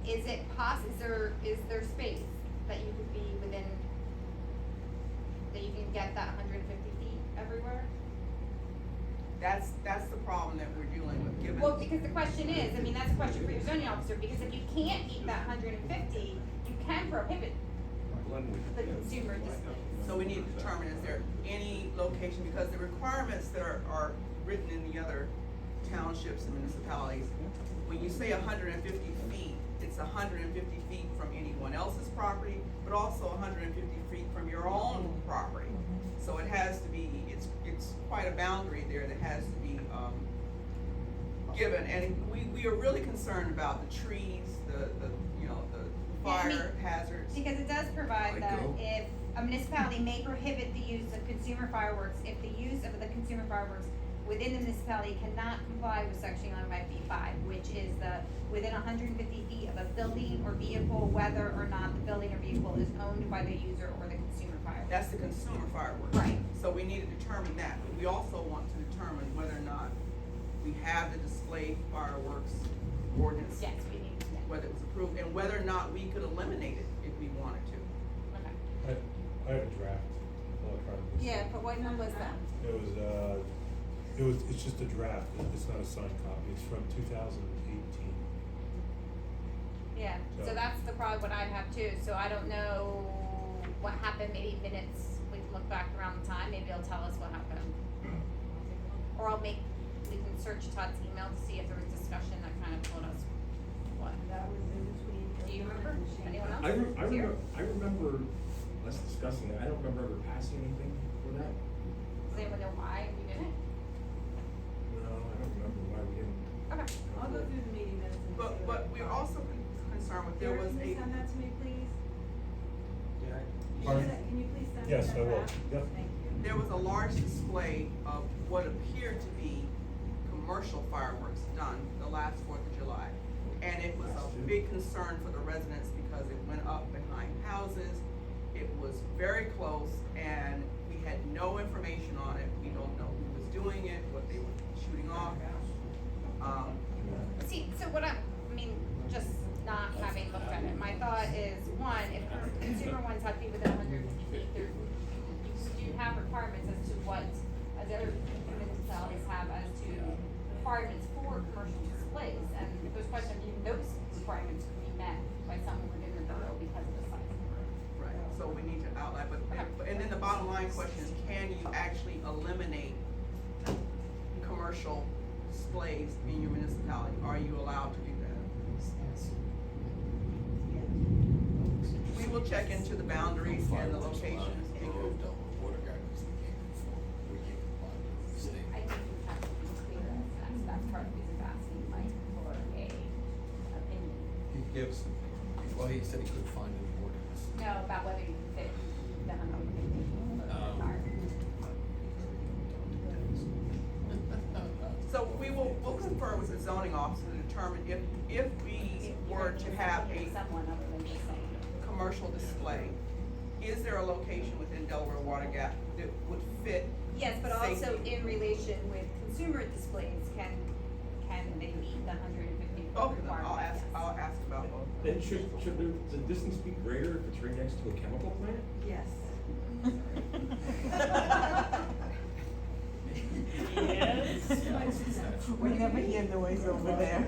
is there space that you could be within, that you can get that 150 feet everywhere? That's the problem that we're dealing with, given. Well, because the question is, I mean, that's a question for your zoning officer, because if you can't meet that 150, you can prohibit the consumer displays. So we need to determine, is there any location, because the requirements that are written in the other townships and municipalities, when you say 150 feet, it's 150 feet from anyone else's property, but also 150 feet from your own property. So it has to be, it's quite a boundary there that has to be, given, and we are really concerned about the trees, the Yeah, I mean, fire hazards. Because it does provide that if a municipality may prohibit the use of consumer fireworks, if the use of the consumer fireworks within the municipality cannot comply with section 1155, which is within 150 feet of a building or vehicle, whether or not the building or vehicle is owned by the user or the consumer fireworks. That's the consumer fireworks. Right. So we need to determine that, but we also want to determine whether or not we have the display fireworks ordinance. Yes, we need, yeah. Whether it was approved, and whether or not we could eliminate it if we wanted to. Okay. I have a draft electronically. Yeah, but what number was that? It's just a draft, it's not a signed copy, it's from 2018. Yeah, so So- that's probably what I have too, so I don't know what happened, maybe minutes, we can look back around the time, maybe it'll tell us what happened. Or we can search Todd's email to see if there was discussion that kind of told us what. That was in between. Do you remember? Anyone else? I remember us discussing it, I don't remember ever passing anything for that. Does anyone know why we didn't? No, I don't remember why we didn't. Okay. I'll go through the meeting minutes and see. But what- we're also concerned with, there was Derek, can you a, send that to me, please? Pardon? Can you please send me Yes, that I will. draft? Yep. Thank you. there was a large display of what appeared to be commercial fireworks done the last 4th of July. And it was a big concern for the residents because it went up behind houses. It was very close and we had no information on it. We don't know who was doing it, what they were shooting off. See, so just not having looked at it, my thought is, one, if consumer ones have to be within 150 feet, you do have requirements as to what, as other municipalities have as to requirements for commercial displays, and if there's question, those requirements could be met by someone within the borough because of the size of the borough. Right, so we need to outline, and then the bottom line question is, can you actually eliminate commercial displays in your municipality? Are you allowed to do that? We will check into the boundaries and the locations. I think we have to be clear, that's part of the reason I'm asking Mike for a opinion. He gives, well, he said he couldn't find any ordinance. No, about whether you can fit the 150 car. So we'll confer with the zoning officer to determine if we were to have a Someone other than just saying. commercial display, is there a location within Delaware Water Gap that would fit? Yes, but also safety? in relation with consumer displays, can they meet the 150 Okay, then requirement? I'll ask about both. Then should the distance be greater if it's right next to a chemical plant? Yes. making noise over there.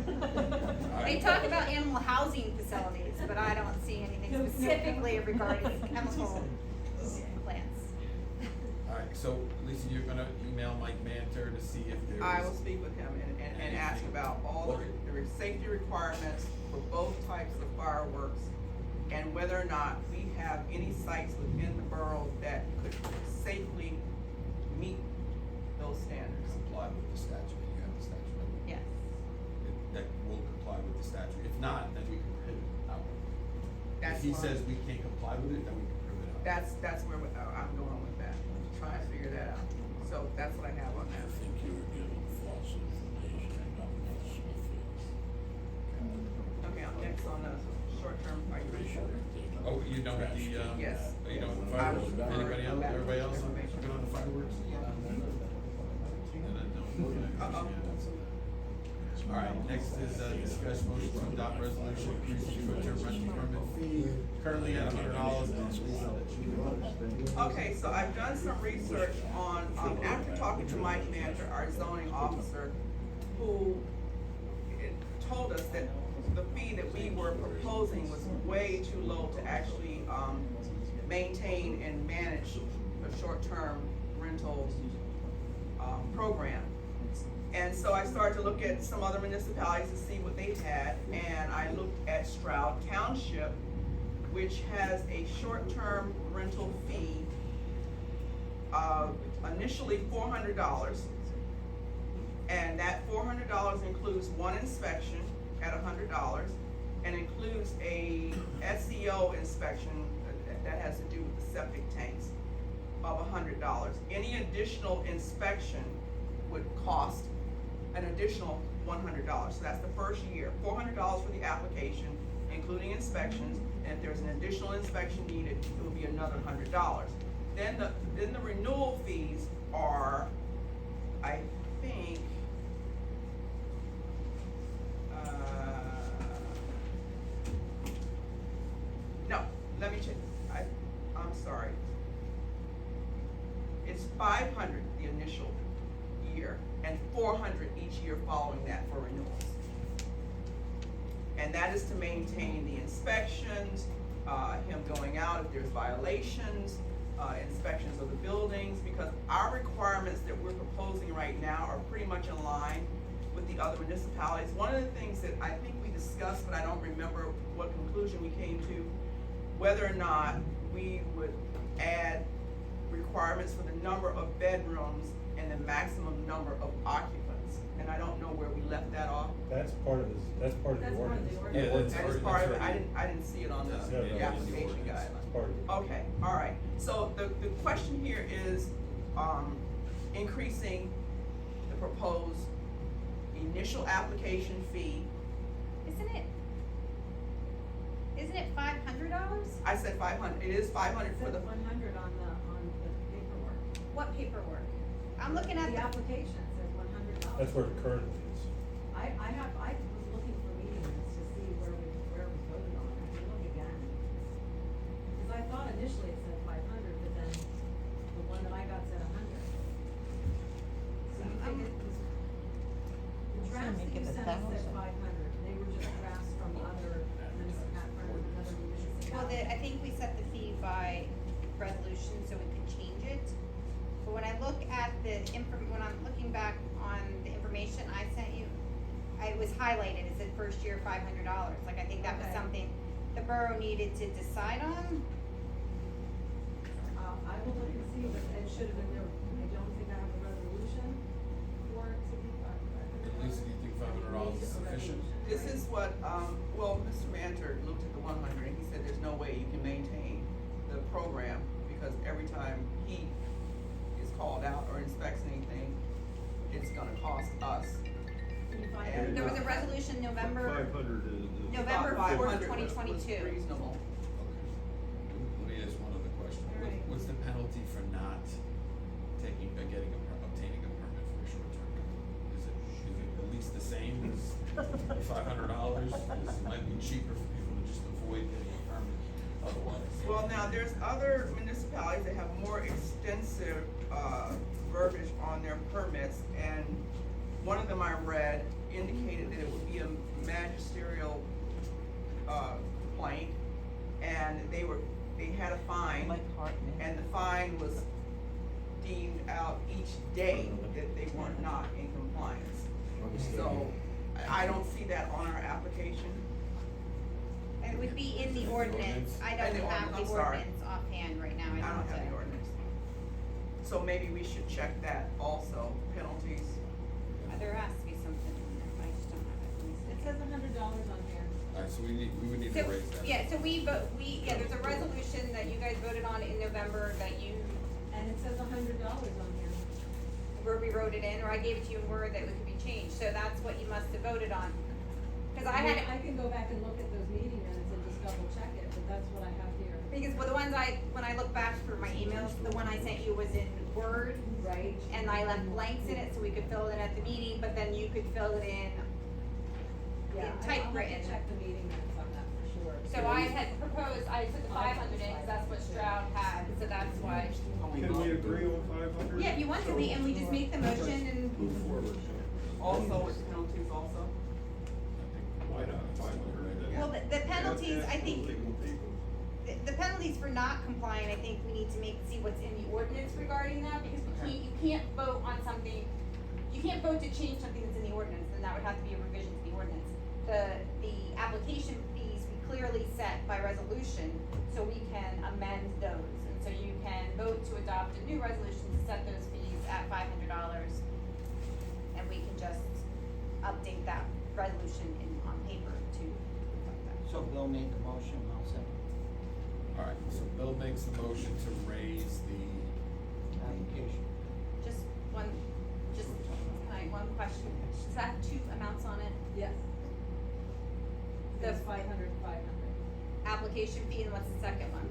They talk about animal housing facilities, but I don't see anything specifically regarding chemical plants. Alright, so Lisa, you're gonna email Mike Manter to see if there's. I will speak with him and ask about all the safety requirements for both types of fireworks and whether or not we have any sites within the borough that could safely meet those standards. Comply with the statute, you have the statute, right? Yes. That will comply with the statute. If not, then we can prohibit it outright. If That's he fine. says we can't comply with it, then we can prohibit it outright. That's where I'm going with that, trying to figure that out. So that's what I have on that. think you were given false information about North Smithfield. Okay, I'm next on the short-term, are you ready? Oh, you done with the, Yes. are you done with the I fireworks? was referring Anybody else, back to everybody else, information. good on the fireworks? Alright, next is, discuss motion to adopt resolution increasing short-term rental permit fee, currently at $100. Okay, so I've done some research on, after talking to Mike Manter, our zoning officer, who told us that the fee that we were proposing was way too low to actually, maintain and manage a short-term rental, program. And so I started to look at some other municipalities to see what they had, and I looked at Stroud Township, which has a short-term rental fee of initially $400. And that $400 includes one inspection at $100 and includes a SEO inspection that has to do with the septic tanks of $100. Any additional inspection would cost an additional $100. So that's the first year, $400 for the application, including inspections, and if there's an additional inspection needed, it would be another $100. Then the renewal fees are, I think, no, let me check, I'm sorry. It's 500 the initial year, and 400 each year following that for renewals. And that is to maintain the inspections, him going out if there's violations, inspections of the buildings, because our requirements that we're proposing right now are pretty much in line with the other municipalities. One of the things that I think we discussed, but I don't remember what conclusion we came to, whether or not we would add requirements for the number of bedrooms and the maximum number of occupants, and I don't know where we left that off. That's part of this, that's part of the That's part of ordinance. the Yeah, ordinance. That is that's part of it, already- I didn't see it on Yeah, the yeah, application that's the guidelines. It's part of it. Okay, all right, so the question here is, increasing the proposed initial application fee. Isn't it $500? I said 500, it is 500 for Said the, 100 on the paperwork. What paperwork? I'm looking at The the, application says $100. That's where it currently is. I was looking for meeting minutes to see where we voted on it, I can look again. Cause I thought initially it said 500, but then the one that I got said 100. So you think it was, the drafts that make you it sent us said 1,000. 500, they were just drafts from other municipalities. well, I think we set the fee by resolution, so we could change it. But when I look at the when I'm looking back on the information I sent you, it was highlighted, it said first year $500, like I think that was Okay. something the borough needed to decide on. I will look and see, but it should have been there, I don't think I have a resolution for it to be, Lisa, do you think $500 is sufficient? this is what, well, Mr. Manter looked at the 100 and he said there's no way you can maintain the program, because every time he is called out or inspects anything, it's gonna cost us. And There was a resolution November 500 is. November thought 4th, 500 was 2022. reasonable. Let me ask one other question. Alright. What's the penalty for not obtaining a permit for a short term rental? Is it at least the same as the $500? It might be cheaper for people to just avoid getting a permit otherwise. Well, now, there's other municipalities that have more extensive, verbiage on their permits, and one of them I read indicated that it would be a magisterial, complaint, and they had a fine. Like Hartman. And the fine was deemed out each day that they were not in compliance. So, I don't see that on our application. It would be in the ordinance, I don't And the have the ordinance, I'm sorry. ordinance offhand right now, I don't have the ordinance. So maybe we should check that also, penalties. There has to be something in there, I just don't have it. It says $100 on here. Alright, so we would need to So, raise that. yeah, so there's a resolution that you guys voted on in November that you, And it says $100 on here. where we wrote it in, or I gave it to you in Word that it could be changed, so that's what you must have voted on. Cause I had it. I can go back and look at those meeting minutes and just double check it, but that's what I have here. Because the ones when I look back for my emails, the one I sent you was in Word, Right. and I left blanks in it so we could fill it in at the meeting, but then you could fill it in. Yeah, typewritten. I'll have to check the meeting minutes on that for sure. So I had proposed, I put the 500 in, cause that's what Stroud had, so that's why. Can we agree on 500? Yeah, if you want to, and we just make the motion and, Move forward. Also, with penalties also. Why not 500? well, the penalties, I think, Legal people. the penalties for not complying, I think we need to see what's in the ordinance regarding that, because you can't vote on something, you can't vote to change something that's in the ordinance, then that would have to be a revision to the ordinance. The application fees we clearly set by resolution, so we can amend those, and so you can vote to adopt a new resolution to set those fees at $500, and we can just update that resolution on paper to reflect that. So Bill made the motion, I'll second. Alright, so Bill makes the motion to raise the, Application. Just one question, does that have two amounts on it? Yes. The It's 500, 500. application fee, and what's the second one?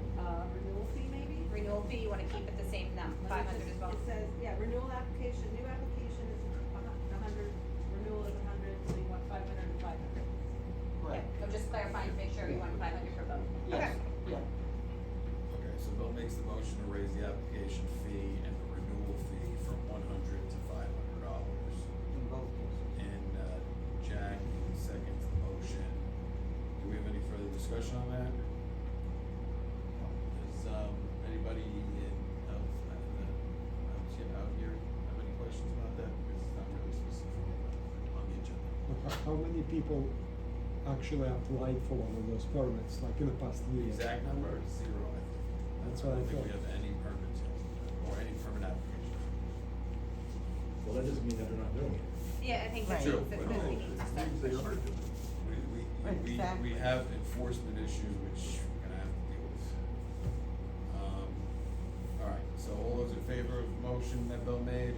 Renewal fee maybe? Renewal fee, you wanna keep it the same, no, Let 500 me just- as well? It says, yeah, renewal application, new application is 100, renewal is 100, so you want 500 and 500. Yeah, I'm just clarifying to make sure you want 500 for both. Yes, Okay. yeah. okay, so Bill makes the motion to raise the application fee and the renewal fee from $100 to $500. In both cases. And, Jack seconds the motion. Do we have any further discussion on that? Does, anybody out here have any questions about that? Because it's not really specific on the agenda. How many people actually applied for one of those permits, like in the past The year? exact number is 0, I think. That's what I don't think we thought. have any permits yet, or any permit applications. Well, that doesn't mean that they're not doing it. Yeah, I think Right. that's, True, that's but what no, we need to start. Means they are doing it. Exactly. We have enforcement issues which we're gonna have to deal with. Alright, so all those in favor of the motion that Bill made?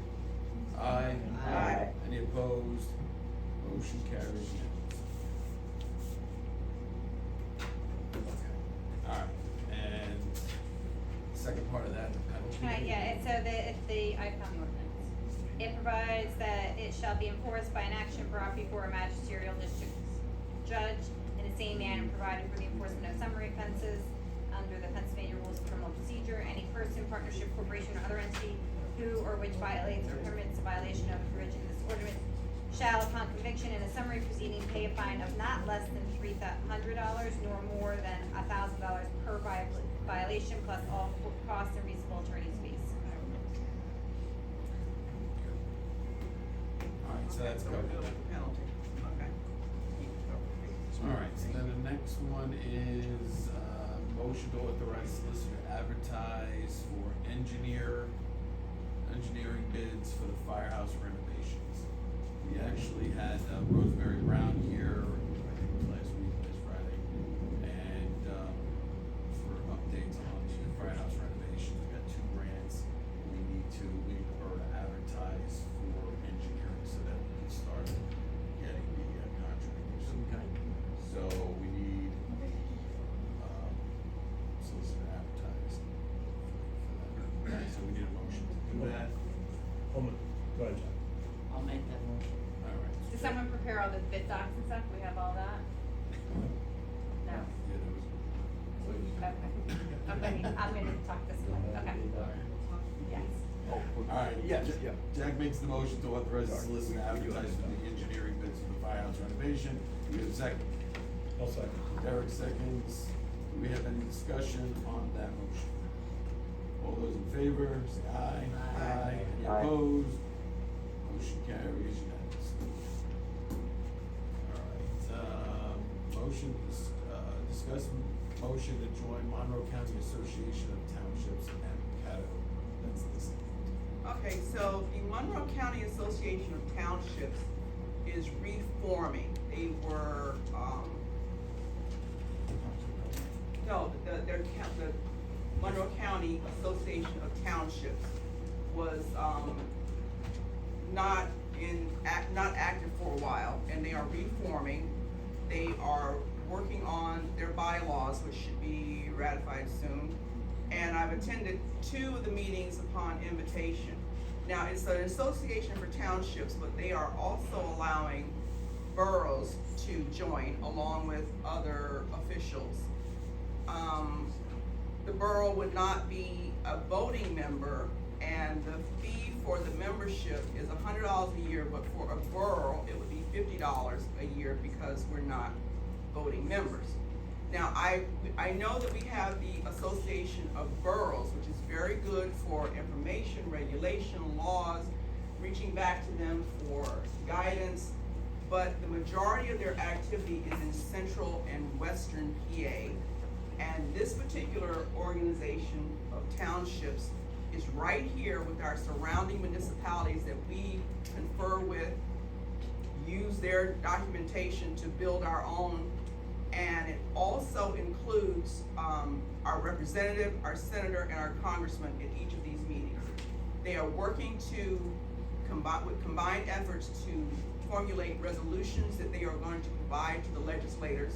Aye. Aye. Any opposed? Motion carries unanimously. Okay, alright, and second part of that, the penalty? So I found the ordinance. It provides that it shall be enforced by an action brought before a magisterial district judge in the same manner provided for the enforcement of summary offenses under the Pennsylvania Rules of Criminal Procedure. Any person, partnership, corporation, or other entity who or which violates or permits a violation of a provision of this ordinance shall, upon conviction in a summary proceeding, pay a fine of not less than $300 nor more than $1,000 per violation, plus all costs and reasonable attorney's fees. Alright, so that's covered. Penalty, okay. Alright, so then the next one is, motion to authorize solicitor to advertise for engineering bids for the firehouse renovations. We actually had Rosemary Brown here, I think it was last week, last Friday, and, for updates on the firehouse renovations, we got 2 grants. We need her to advertise for engineering so that we can start getting the contractors. So we need, solicitor advertised for that. So we need a motion to do that. Hold on, go ahead, John. I'll make that motion. Alright. Does someone prepare all the bid docs and stuff? We have all that? No? Yeah, there was. Okay. I'm gonna talk this way, okay. Yes. Alright, Alright, Yes, yeah. Jack makes the motion to authorize the solicitor to advertise for the engineering bids for the firehouse renovation. Do we have a second? I'll second. Derek seconds. Do we have any discussion on that motion? All those in favor, say aye. Aye. Any Aye. opposed? Motion carries unanimously. Alright, discuss motion to join Monroe County Association of Townships and Caddo. That's this. Okay, so the Monroe County Association of Townships is reforming. They were, the Monroe County Association of Townships was, not active for a while, and they are reforming. They are working on their bylaws, which should be ratified soon. And I've attended 2 of the meetings upon invitation. Now, it's an association for townships, but they are also allowing boroughs to join along with other officials. The borough would not be a voting member, and the fee for the membership is $100 a year, but for a borough, it would be $50 a year because we're not voting members. Now, I know that we have the Association of Boroughs, which is very good for information, regulation, laws, reaching back to them for guidance, but the majority of their activity is in central and western PA. And this particular organization of townships is right here with our surrounding municipalities that we confer with, use their documentation to build our own. And it also includes our representative, our senator, and our congressman in each of these meetings. They are working to with combined efforts to formulate resolutions that they are going to provide to the legislators.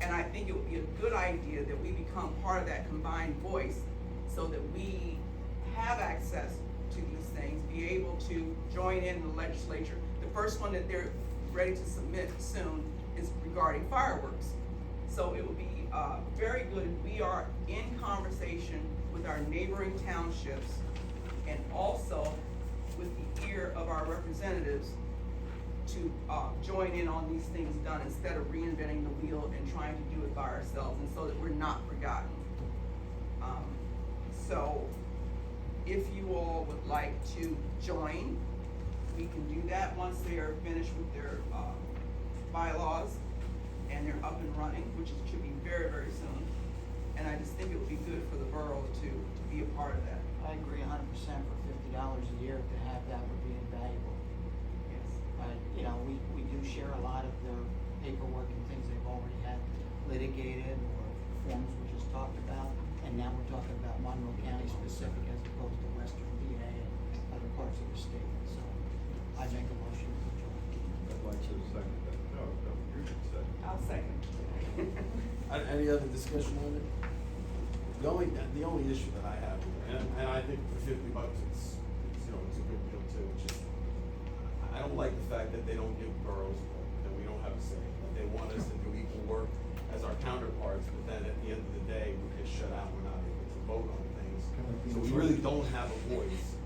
And I think it would be a good idea that we become part of that combined voice so that we have access to these things, be able to join in the legislature. The first one that they're ready to submit soon is regarding fireworks. So it would be very good if we are in conversation with our neighboring townships and also with the ear of our representatives to join in on these things done instead of reinventing the wheel and trying to do it by ourselves, and so that we're not forgotten. So if you all would like to join, we can do that once they are finished with their bylaws and they're up and running, which should be very, very soon. And I just think it would be good for the borough to be a part of that. I agree 100% for $50 a year to have that would be invaluable. Yes. You know, we do share a lot of their paperwork and things they've already had litigated or forms we just talked about. And now we're talking about Monroe County specific as opposed to Western PA and other parts of the state. So I make a motion to join. I'd like to second that. No, you should second. I'll second. Any other discussion on it? The only issue that I have, and I think for $50 it's you know, it's a good deal too. It's just, I don't like the fact that they don't give boroughs a vote, that we don't have a say. That they want us to do equal work as our counterparts, but then at the end of the day, we get shut out, we're not able to vote on things. So we really don't have a voice.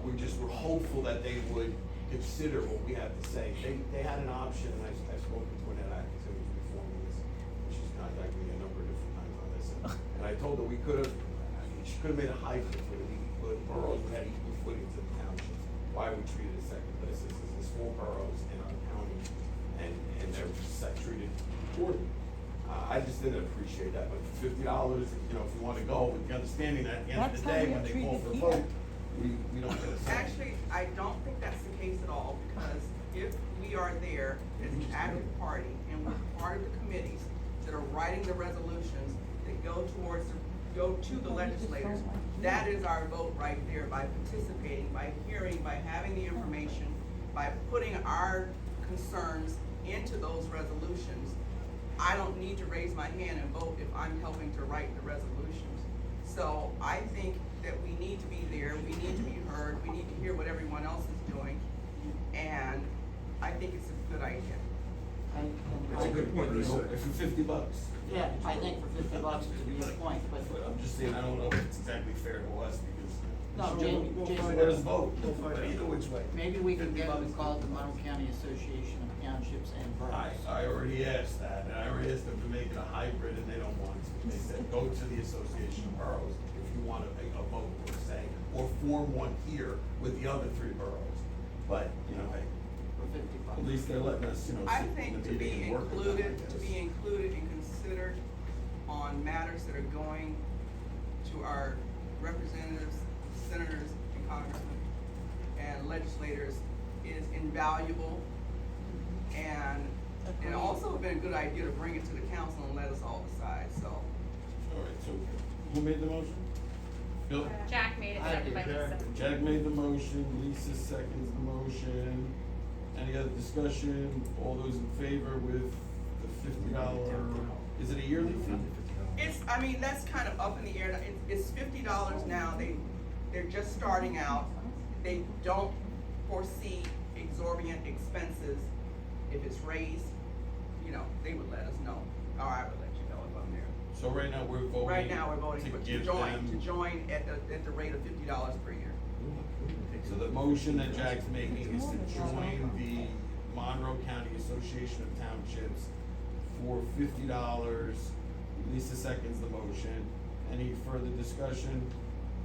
We're hopeful that they would consider what we have to say. They had an option, and I've spoken to Annette Atkins, who was reforming this, and she's contacted me a number of different times on this. And I told her we could have, she could have made a hyphen for the boroughs that had equal footing to the townships. Why we treated it second place is there's small boroughs in our county, and they're just treated poorly. I just didn't appreciate that, but for $50, you know, if you wanna go, with the understanding that at the end of the day, when they call for a vote, we don't get a say. Actually, I don't think that's the case at all, because if we are there as an active party and we're part of the committees that are writing the resolutions that go to the legislators, that is our vote right there by participating, by hearing, by having the information, by putting our concerns into those resolutions. I don't need to raise my hand and vote if I'm helping to write the resolutions. So I think that we need to be there, we need to be heard, we need to hear what everyone else is doing, and I think it's a good idea. It's a good point, Lisa. If for $50. Yeah, I think for $50 it's a good point, but But I'm just saying, I don't know if it's exactly fair to us, because No, We'll Jason, find Let out. us vote, We'll find but out. either which way. maybe we can get $50 them called the Monroe County Association of Townships and Boroughs. I already asked that, and I already asked them to make it a hybrid, and they don't want to. They said, go to the Association of Boroughs if you want to make a vote, or say, or form one here with the other three boroughs. But, you know, hey, For $50. at least they're letting us, you know, I sit in think the to be meeting and work with them, I included, to guess. be included and considered on matters that are going to our representatives, senators, and congressmen, and legislators is invaluable. And it also been a good idea to bring it to the council and let us all decide, so. All right, so who made the motion? Bill? Jack made it, I seconded by did, Lisa. Jack made the motion, Lisa seconds the motion. Any other discussion? All those in favor with the $50, is it a yearly fee? It's, I mean, that's kind of up in the air. It's $50 now. They're just starting out. They don't foresee exorbitant expenses. If it's raised, you know, they would let us know, or I would let you know if I'm there. So right now we're voting. Right now, we're voting to to give join, them- at the rate of $50 per year. So the motion that Jack's making is to join the Monroe County Association of Townships for $50. Lisa seconds the motion. Any further discussion?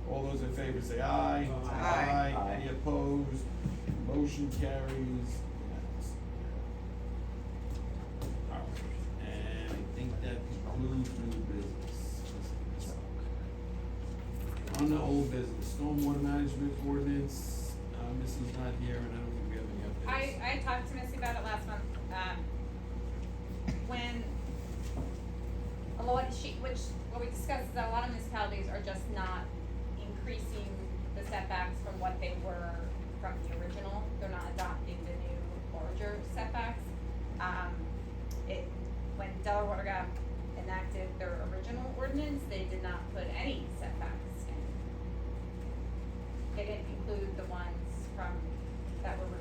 All those in favor say aye. Aye. Aye. Any opposed? Motion carries. Unanimous. All right, and I think that concludes new business. On the old business, stormwater management ordinance, Missy's not here, and I don't think we have any updates. I talked to Missy about it last month, when a lot, what we discussed is that a lot of municipalities are just not increasing the setbacks from what they were from the original, they're not adopting the new larger setbacks. When Delaware got enacted their original ordinance, they did not put any setbacks in. They didn't include the ones that were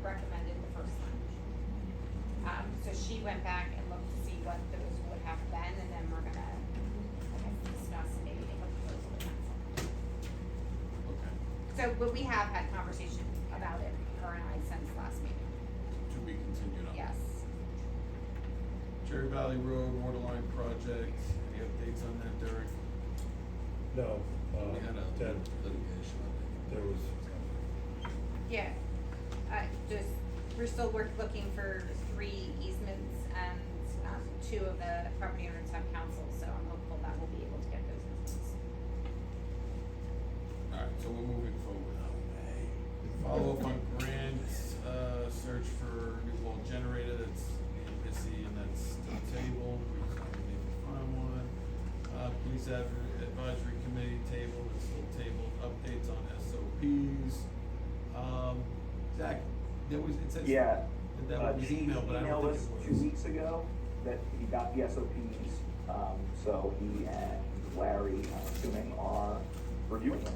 recommended the first time. So she went back and looked to see what those would have been, and then we're gonna, I guess, discuss and maybe make a proposal to council. Okay, So, but we have had conversation about it, her and I, since last meeting, to be continued on. yes. Cherry Valley Road Waterline Project, any updates on that, Derek? No, We had a that, litigation, I think. there was, Yeah, we're still looking for 3 easements, and, 2 of the property owners have counsel, so I'm hopeful that we'll be able to get those easements. All right, so we're moving forward. Follow up on grants, search for new wall generator, that's being busy, and that's still tabled, we just haven't been able to find one. Police advisory committee table, it's still tabled, updates on SOPs. Zach, it says. Yeah. That was Chief emailed, but I don't emailed think us it 2 was. weeks ago that he got the SOPs, so he and Larry, I'm assuming, are reviewing them.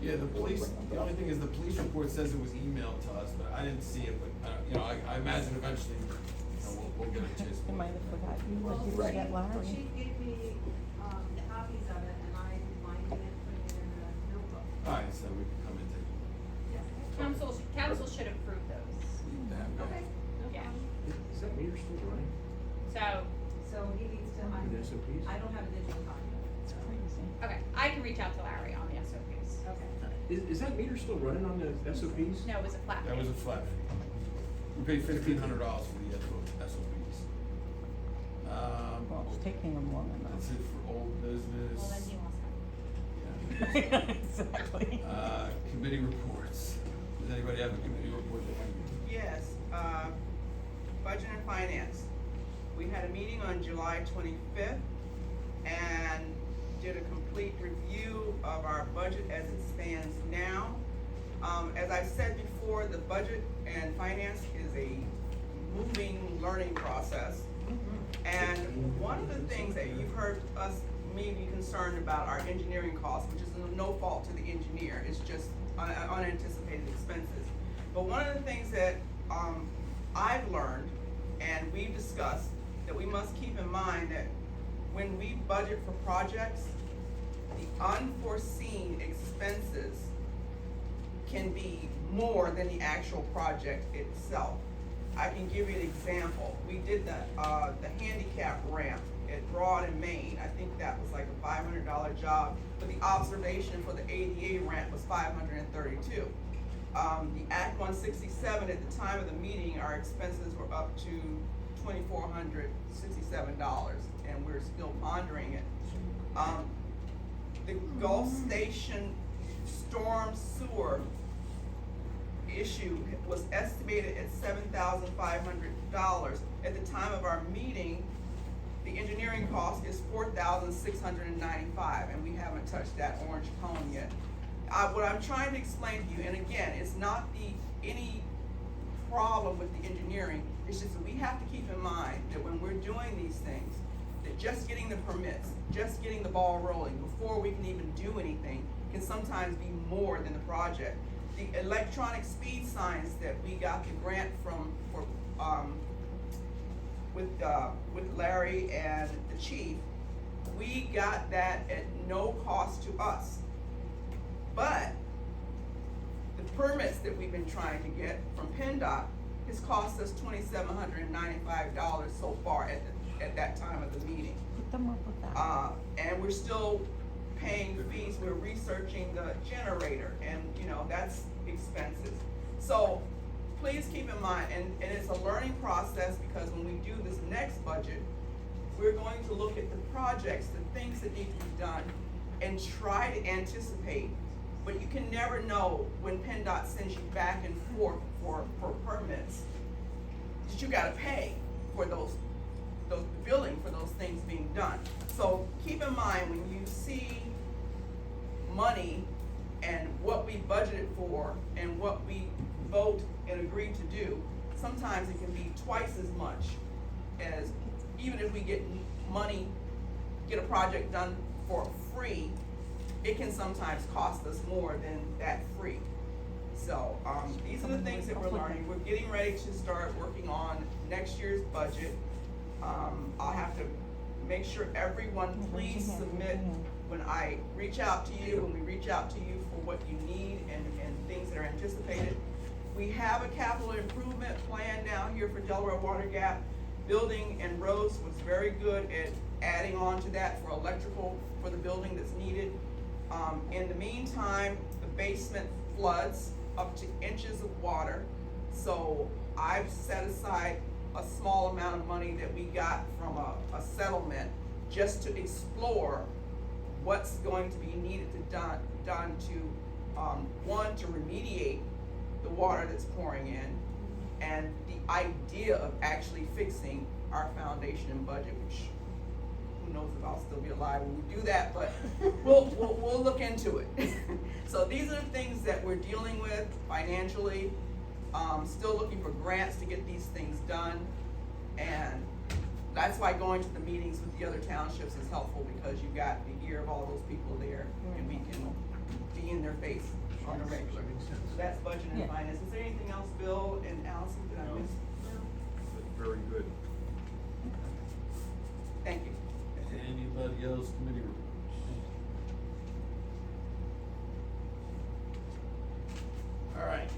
Yeah, the police, the only thing is the police report says it was emailed to us, but I didn't see it, but, you know, I imagine eventually, you know, we'll get a chance. You might have forgot, you Well, would Right. forget Larry. she gave me, copies of it, and I lined it, put it in a notebook. Alright, so we can come and take a Council should approve those, look. Okay, no Yeah. problem. Is that meter still running? so, So he needs to, With SOPs? I don't have a digital copy of it, so. okay, I can reach out to Larry on the SOPs. Okay. Is that meter still running on the SOPs? No, it was a flat That fee. was a flat fee. We paid $1,500 for the SOPs. Well, it's taking them long enough. That's it for old business. Well, then he lost Yeah. Exactly. Committee reports. Does anybody have a committee report they want to give? Yes, budget and finance. We had a meeting on July 25th and did a complete review of our budget as it stands now. As I said before, the budget and finance is a moving learning process. And one of the things that you've heard me be concerned about are engineering costs, which is no fault to the engineer, it's just unanticipated expenses. But one of the things that I've learned and we've discussed, that we must keep in mind that when we budget for projects, the unforeseen expenses expenses can be more than the actual project itself. I can give you an example. We did the handicap ramp at Broad and Main. I think that was like a $500 job, but the observation for the ADA ramp was $532. The Act 167, at the time of the meeting, our expenses were up to $2,467, and we're still pondering it. The Gulf Station storm sewer issue was estimated at $7,500. At the time of our meeting, the engineering cost is $4,695, and we haven't touched that orange cone yet. What I'm trying to explain to you, and again, it's not any problem with the engineering, it's just that we have to keep in mind that when we're doing these things, that just getting the permits, just getting the ball rolling before we can even do anything can sometimes be more than the project. The electronic speed signs that we got the grant with Larry and the chief, we got that at no cost to us. But the permits that we've been trying to get from PennDOT has cost us $2,795 so far at that time of the meeting. Put them up with that. And we're still paying fees, we're researching the generator, and that's expensive. So please keep in mind, and it's a learning process, because when we do this next budget, we're going to look at the projects, the things that need to be done, and try to anticipate. But you can never know when PennDOT sends you back and forth for permits, that you gotta pay for those billing for those things being done. So keep in mind, when you see money and what we budgeted for and what we vote and agree to do, sometimes it can be twice as much as, even if we get money, get a project done for free, it can sometimes cost us more than that free. So, these are the things that we're learning. We're getting ready to start working on next year's budget. I'll have to make sure everyone, please submit when I reach out to you, when we reach out to you for what you need and things that are anticipated. We have a capital improvement plan down here for Delaware Water Gap. Building and roads was very good at adding on to that for electrical for the building that's needed. In the meantime, the basement floods up to inches of water. So I've set aside a small amount of money that we got from a settlement just to explore what's going to be needed to done to, one, to remediate the water that's pouring in, and the idea of actually fixing our foundation and budget, which who knows if I'll still be alive when we do that, but we'll look into it. So these are the things that we're dealing with financially. Still looking for grants to get these things done, and that's why going to the meetings with the other townships is helpful, because you got the ear of all those people there, and we can be in their face on a regular. So that's budget and finance. Is there anything else, Bill and Allison, that I missed? That's very good. Thank you. Anybody else, committee reports? All right.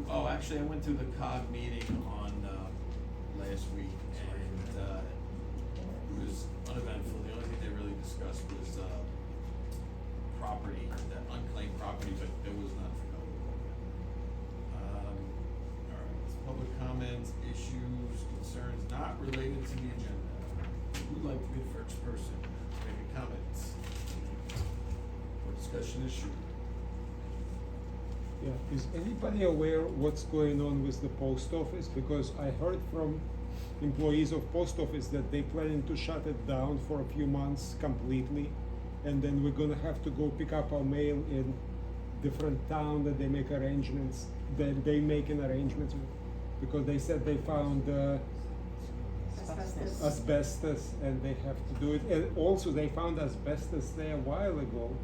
Oh, actually, I went to the COG meeting on, last week, and, it was uneventful. The only thing they really discussed was, property, that unclaimed property, but there was none for all right, public comments, issues, concerns not related to the agenda. Who'd like to be the first person to make a comment or discussion issue? Yeah, is anybody aware what's going on with the post office? Because I heard from employees of post office that they planning to shut it down for a few months completely, and then we're gonna have to go pick up our mail in different town that they make arrangements, that they making arrangements with, because they said they found asbestos and they have to do it. And also they found asbestos there a while ago,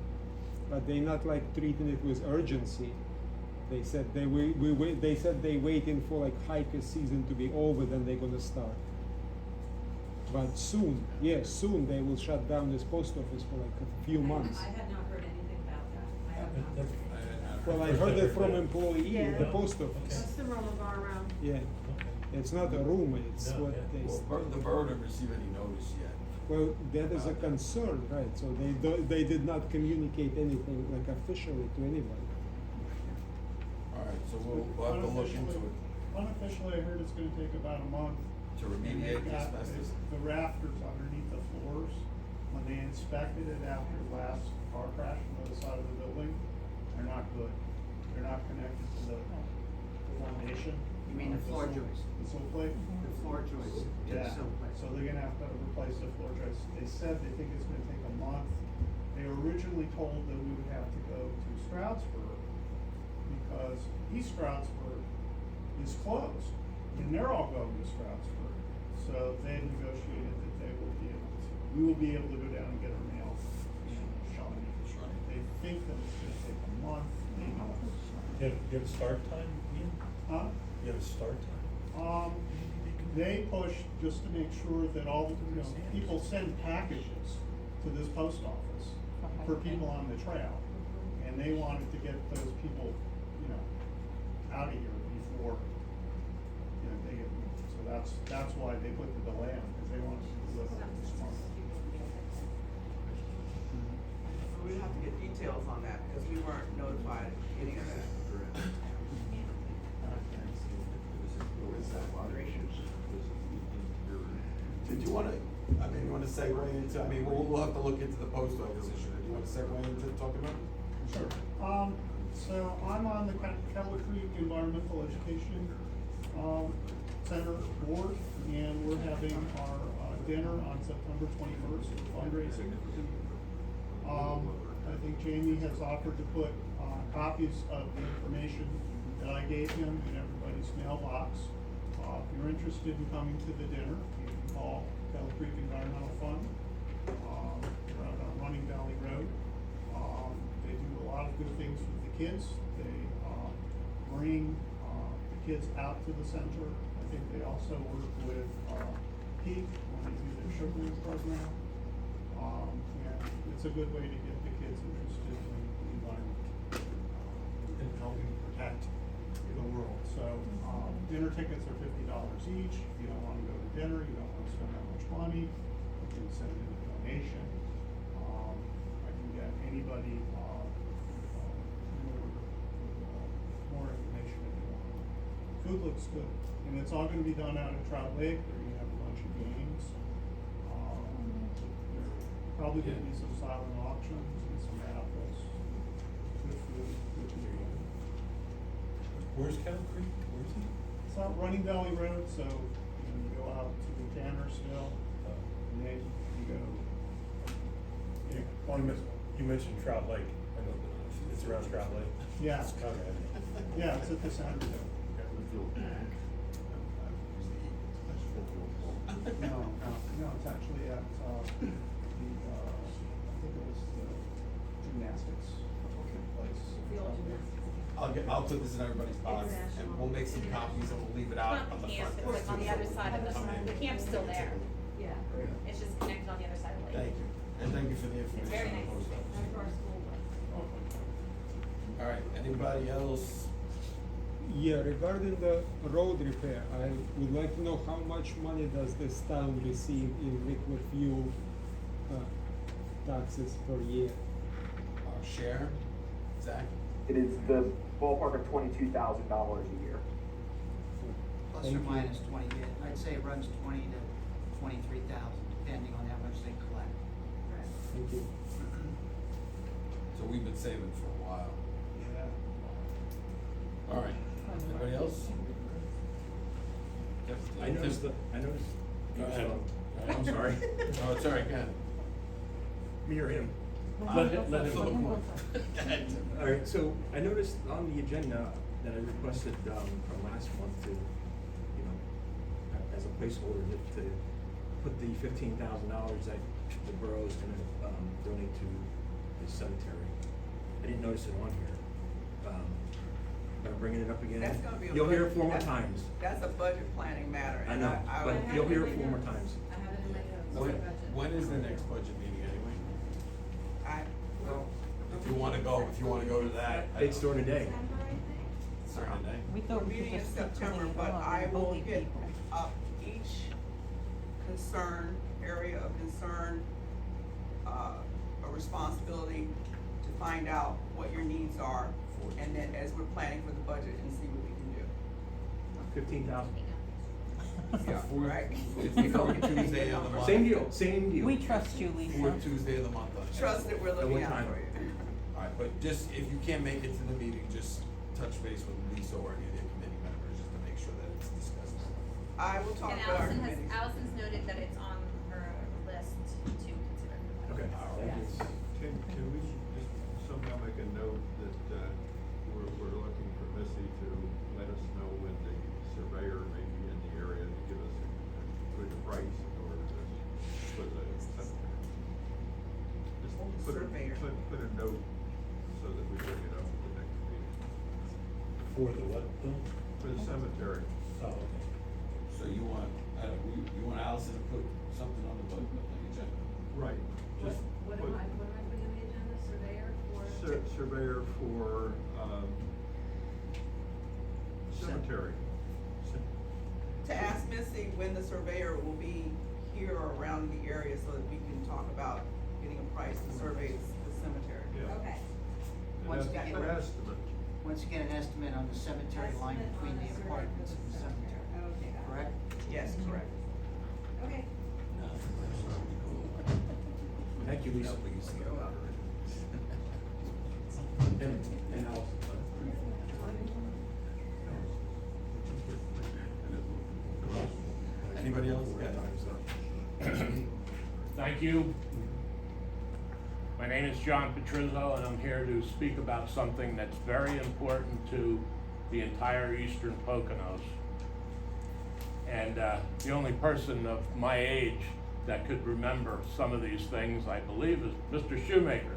but they not like treating it with urgency. They said they wait. They said they waiting for like hiker season to be over, then they're gonna start. But soon, soon they will shut down this post office for like a few months. I had not heard anything about that. I have Well, I heard it from employee Yeah. at the post office. That's the rumor going around. Yeah, it's not a rumor, it's No, what yeah. they. Well, the borough didn't receive any notice yet. Well, that is a concern, right, so they did not communicate anything like officially to anybody. All right, so we'll have to look into it Unofficially, I heard it's gonna take about a month. to And remediate they've the got asbestos. the rafters underneath the floors. When they inspected it after the last car crash on the other side of the building, they're not good. They're not connected to the foundation. You mean the floor joists? The sill plate? The floor joists, Yeah, so, so they're gonna have to replace the floor joists. They said they think it's gonna take a month. They were originally told that we would have to go to Stroudsburg because East Stroudsburg is closed, and they're all going to Stroudsburg. So they negotiated that we will be able to go down and get our mail in Shawnee. They think that it's gonna take a month, maybe less. You have a start time, Ian? Huh? You have a start time? They push just to make sure that all, you know, people send packages to this post office for people on the trail. And they wanted to get those people, you know, out of here before, you know, they get, so that's why they put the delay on, because they wanted to deliver it this month. We have to get details on that, because we weren't notified of any of that. Did you wanna, I mean, you wanna segue into, I mean, we'll have to look into the post office issue. Do you wanna segue into talking about it? Sure. So I'm on the Kettle Creek Environmental Education, Center Board, and we're having our, dinner on September 21st, fundraising. I think Jamie has offered to put, copies of the information that I gave him in everybody's mailbox. If you're interested in coming to the dinner, you can call Kettle Creek Environmental Fund. They're out on Running Valley Road. They do a lot of good things with the kids. They, bring, the kids out to the center. I think they also work with, Peak when they do their sugaring program. And it's a good way to get the kids interested in the environment and helping protect the world. So, dinner tickets are $50 each. If you don't wanna go to dinner, you don't wanna spend that much money, you can send in a donation. I can get anybody, more information if you want. Food looks good, and it's all gonna be done out at Trout Lake. They're gonna have a bunch of games. There's probably gonna be some silent auctions and some raffles. Good food, good to eat. Where's Kettle Creek? Where's he? It's out Running Valley Road, so you go out to the Tanner still, and then you go. You mentioned Trout Lake. I know that it's around Trout Lake. Yeah, Okay. yeah, it's at the center. No, it's actually at, the, I think it was the gymnastics place. The old gymnastics. I'll put this in everybody's box, and we'll make some copies and we'll leave it out on the It's not front the camp, desk. it's like on the other side of Come in. the camp's still there. Yeah. It's just connected on the other side of the lake. Thank you, and thank you for the information. very on the nice. post office. That's where our school was. All right, anybody else? Yeah, regarding the road repair, I would like to know how much money does this town receive in liquid fuel, taxes per year? Our share, Zach? It is the ballpark of $22,000 a year. plus or Thank you. minus 20, I'd say it runs 20 to 23,000, depending on how much they collect. Thank you. So we've been saving for a while. Yeah. All right, anybody else? Jeff, I noticed. Go ahead. I'm sorry. Oh, it's all right, go ahead. Me or him? Let him. Go ahead. All right, so I noticed on the agenda that I requested, from last month to, you know, as a placeholder, to put the $15,000 that the borough is gonna, donate to the cemetery. I didn't notice it on here. But I'm bringing it up again. That's gonna be a You'll hear it budget- 4 more that's- times. That's a budget planning matter. I and know, I but would- you'll hear it 4 more times. I have it in my notes. When, my budget. when is the next budget meeting anyway? I, well, if you wanna go to that. It's during the day. It's during the day. We We're thought we meeting could in just stick to September, the but law I and will bully get people. each area of concern, a responsibility to find out what your needs are, and then as we're planning for the budget and see what we can do. 15,000. Yeah, right. It's the fourth Tuesday of the month. Same deal, same deal. We trust you, Lisa. Fourth Tuesday of the month. Trust that we're At what looking out time? for you. Alright, but just, if you can't make it to the meeting, just touch base with Lisa or any of the committee members, just to make sure that it's discussed. I will talk And to our Allison's committees. noted that it's on her list to consider. Okay. Yes. Can we just somehow make a note that, we're looking for Missy to let us know when the surveyor may be in the area to give us a good price in order to put the cemetery. Just Surveyor. put a note so that we bring it up at the next meeting. For the what, Bill? For the cemetery. Oh, okay. So you want Allison to put something on the agenda? Right. Just What put am I putting on the agenda, surveyor for? surveyor for, cemetery. To ask Missy when the surveyor will be here or around the area so that we can talk about getting a price to survey the cemetery. Yeah. Okay. Once An again, estimate. once you get an estimate on the cemetery line Estimate between on the survey apartments for and the the cemetery, Okay, got it. correct? Yes, correct. Okay. Thank you, Lisa. And Allison. Anybody else? Thank you. My name is John Petrizzo, and I'm here to speak about something that's very important to the entire Eastern Poconos. And the only person of my age that could remember some of these things, I believe, is Mr. Shoemaker.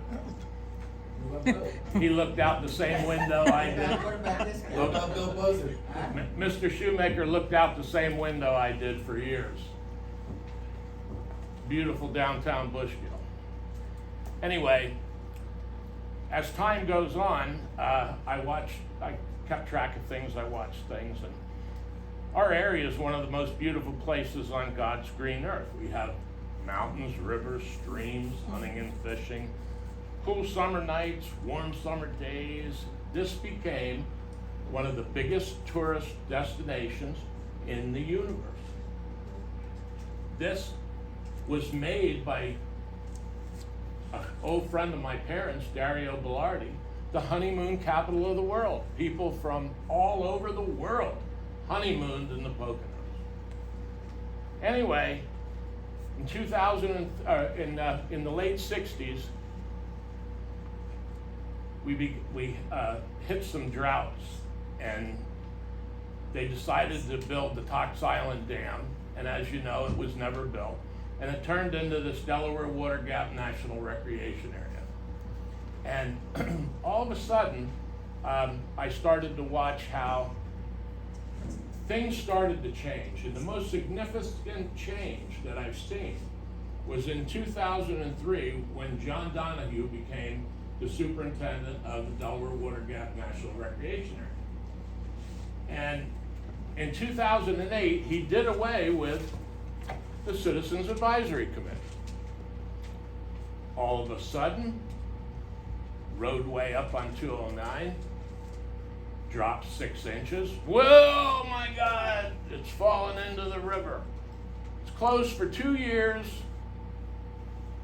He looked out the same window I did. What about this guy? What about Bill Buzzard? Mr. Shoemaker looked out the same window I did for years. Beautiful downtown Bushkill. Anyway, as time goes on, I kept track of things, I watched things, and our area is one of the most beautiful places on God's green earth. We have mountains, rivers, streams, hunting and fishing, cool summer nights, warm summer days. This became one of the biggest tourist destinations in the universe. This was made by an old friend of my parents, Dario Bellardi, the honeymoon capital of the world. People from all over the world honeymooned in the Poconos. Anyway, in the late '60s, we hit some droughts, and they decided to build the Tox Island Dam, and as you know, it was never built, and it turned into this Delaware Water Gap National Recreation Area. And all of a sudden, I started to watch how things started to change, and the most significant change that I've seen was in 2003 when John Donahue became the superintendent of the Delaware Water Gap National Recreation Area. And in 2008, he did away with the Citizens Advisory Committee. All of a sudden, roadway up on 209 dropped 6 inches. Whoa, my God, it's fallen into the river. It's closed for 2 years.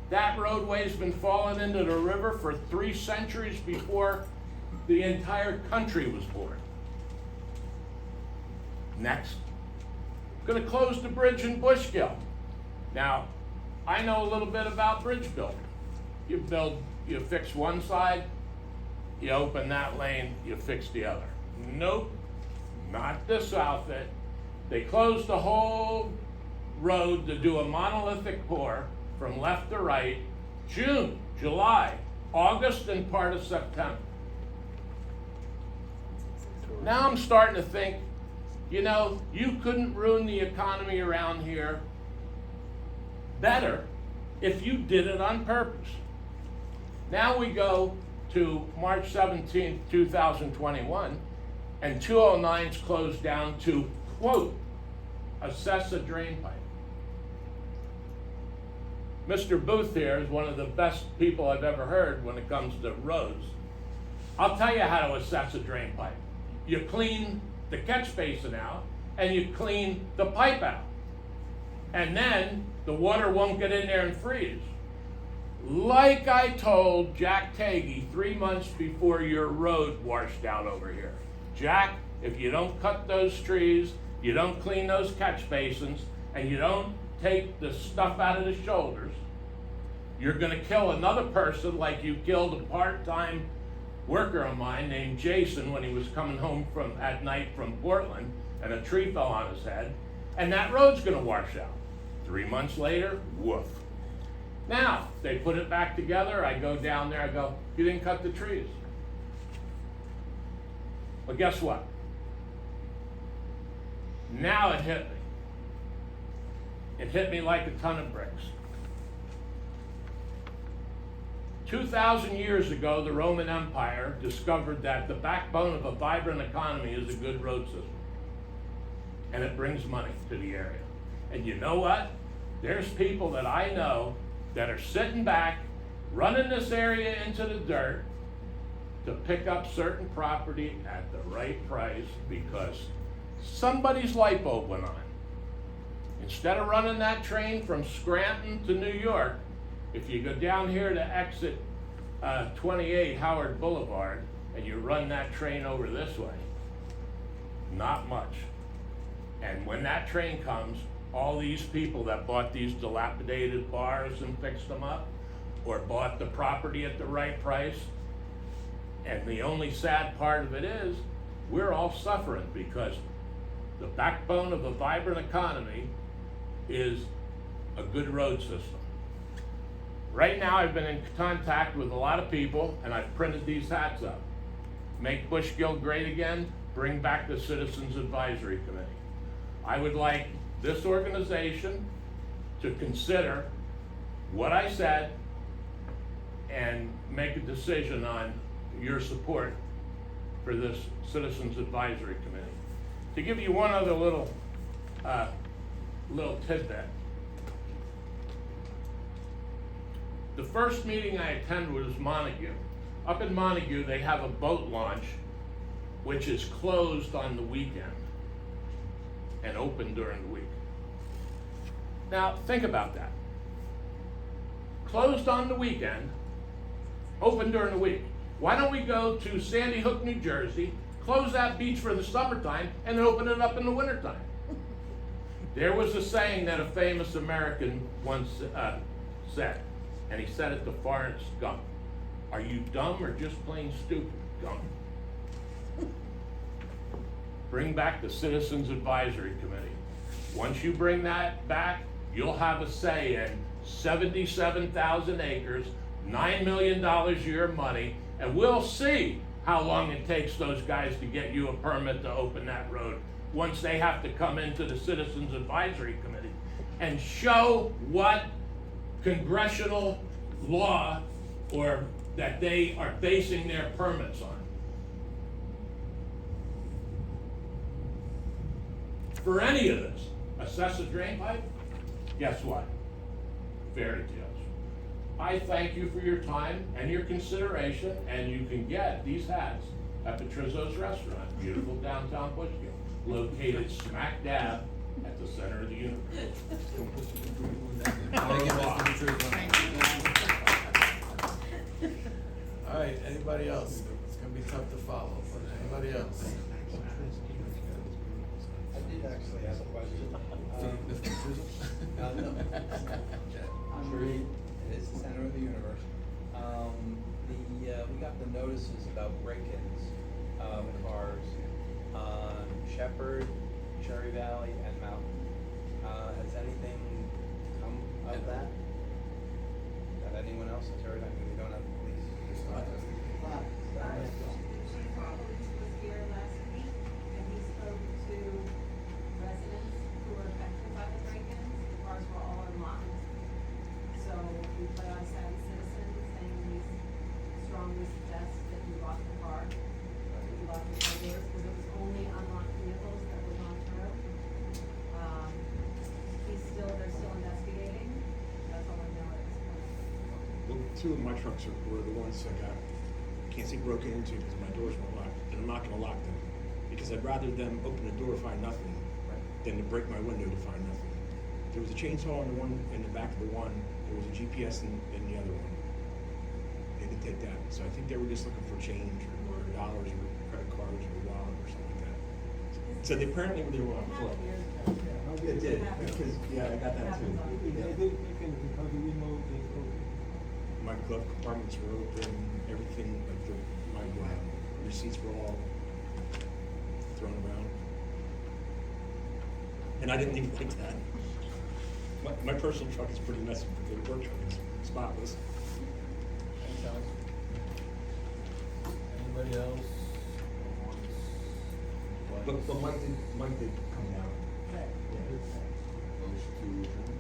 That roadway's been falling into the river for 3 centuries before the entire country was born. Next, gonna close the bridge in Bushkill. Now, I know a little bit about bridge building. You fix one side, you open that lane, you fix the other. Nope, not this outfit. They closed the whole road to do a monolithic pour from left to right, June, July, August, and part of September. Now I'm starting to think, you couldn't ruin the economy around here better if you did it on purpose. Now we go to March 17th, 2021, and 209's closed down to, quote, assess a drain pipe. Mr. Booth here is one of the best people I've ever heard when it comes to roads. I'll tell you how to assess a drain pipe. You clean the catch basin out and you clean the pipe out. And then the water won't get in there and freeze. Like I told Jack Tagey 3 months before your road washed out over here. Jack, if you don't cut those trees, you don't clean those catch basins, and you don't take the stuff out of the shoulders, you're gonna kill another person like you killed a part-time worker of mine named Jason when he was coming home at night from Portland and a tree fell on his head, and that road's gonna wash out. 3 months later, woof. Now, they put it back together, I go down there, I go, you didn't cut the trees. But guess what? Now it hit me. It hit me like a ton of bricks. 2,000 years ago, the Roman Empire discovered that the backbone of a vibrant economy is a good road system. And it brings money to the area. And you know what? There's people that I know that are sitting back, running this area into the dirt to pick up certain property at the right price because somebody's light bulb went on. Instead of running that train from Scranton to New York, if you go down here to exit 28 Howard Boulevard and you run that train over this way, not much. And when that train comes, all these people that bought these dilapidated bars and fixed them up, or bought the property at the right price, and the only sad part of it is, we're all suffering because the backbone of a vibrant economy is a good road system. Right now, I've been in contact with a lot of people, and I've printed these hats up. Make Bushgill great again, bring back the Citizens Advisory Committee. I would like this organization to consider what I said and make a decision on your support for this Citizens Advisory Committee. To give you one other little tidbit. The first meeting I attended was Montague. Up in Montague, they have a boat launch which is closed on the weekend and open during the week. Now, think about that. Closed on the weekend, open during the week. Why don't we go to Sandy Hook, New Jersey, close that beach for the summertime, and then open it up in the wintertime? There was a saying that a famous American once said, and he said it to Forrest Gump. Are you dumb or just plain stupid, Gump? Bring back the Citizens Advisory Committee. Once you bring that back, you'll have a say in 77,000 acres, $9 million of your money, and we'll see how long it takes those guys to get you a permit to open that road once they have to come into the Citizens Advisory Committee and show what congressional law or that they are basing their permits on. For any of this, assess a drain pipe, guess what? Fairy tales. I thank you for your time and your consideration, and you can get these hats at Patrizio's Restaurant, beautiful downtown Bushgill, located smack dab at the center of the universe. All right, anybody else? It's gonna be tough to follow, but anybody else? I did actually have a question. Mr. Patrizio? No. I'm Reed, it is the center of the universe. We got the notices about break-ins of cars on Shepherd, Cherry Valley, and Mountain. Has anything come of that? That anyone else has heard? I mean, we don't have the police. Chief Roberts was here last week, and he spoke to residents who were affected by the break-ins. The cars were all unlocked. So we put on Savvy Citizens, and we strongly suggest two of my trucks were the ones that got, can't say broken into because my doors were locked, and I'm not gonna lock them. Because I'd rather them open the door, find nothing, than to break my window to find nothing. There was a chainsaw in the one, in the back of the one, there was a GPS in the other one. They didn't take that, so I think they were just looking for change or dollars or credit cards or a wallet or something like that. So they apparently they were on foot. It did, because, yeah, I got that too. How do we know they broke? My glove compartments were open, everything, like my receipts were all thrown around. And I didn't leave it like that. My personal truck is pretty messy, but the work truck is spotless. Thanks, Alex. Anybody else? But Mike did come down. Yeah. Motion to adjourn.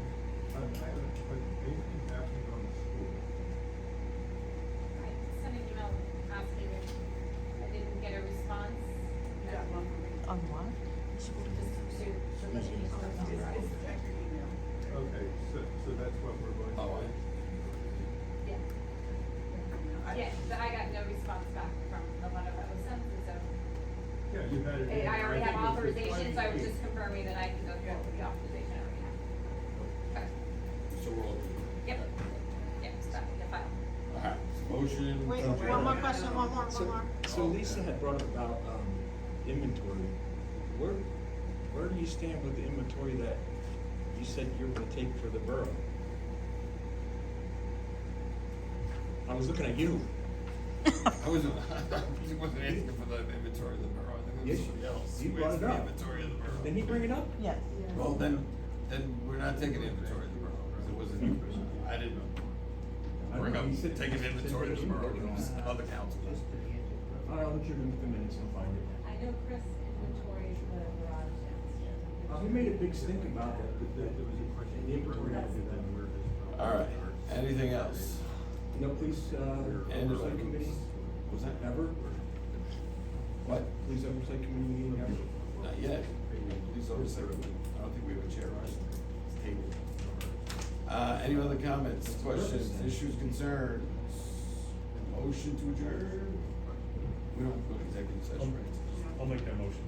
I sent an email asking if I didn't get a response. On what? Just to let you know. Okay, so that's what we're going to do. Oh, Yeah. Yeah, but I got no response back from the letter that was sent, and so Yeah, you had it. in I there. already think have it was the authorization, so I was 28th. just confirming that I can go forward with the authorization I already have. Okay. so we're all good. Yep. Yep, stop the file. All right, motion. Wait, to adjourn. one more question, one more. So Lisa had brought up about, inventory. Where do you stand with the inventory that you said you were gonna take for the borough? I was looking at you. I wasn't, he wasn't asking for the inventory of the borough, I think it was Yes, somebody else. you who brought asked it for the up. Inventory of the borough. Didn't he bring it up? Yes. Well, then we're not taking inventory of the borough, because it wasn't, I didn't I bring don't up know, you said- taking you said inventory of the you borough, did. it was other council. I'll look through the minutes and find it. I know Chris inventories the garage downstairs. We made a big stink about that, the inventory. All right, anything else? No police, And oversight committee, Was that ever? What? Police oversight committee meeting ever? Not yet. Please oversight, I don't think we have a chair, right? It's tabled. Any other comments, questions, issues, concerns? Motion to adjourn? We don't go to executive session, right? I'll make that motion.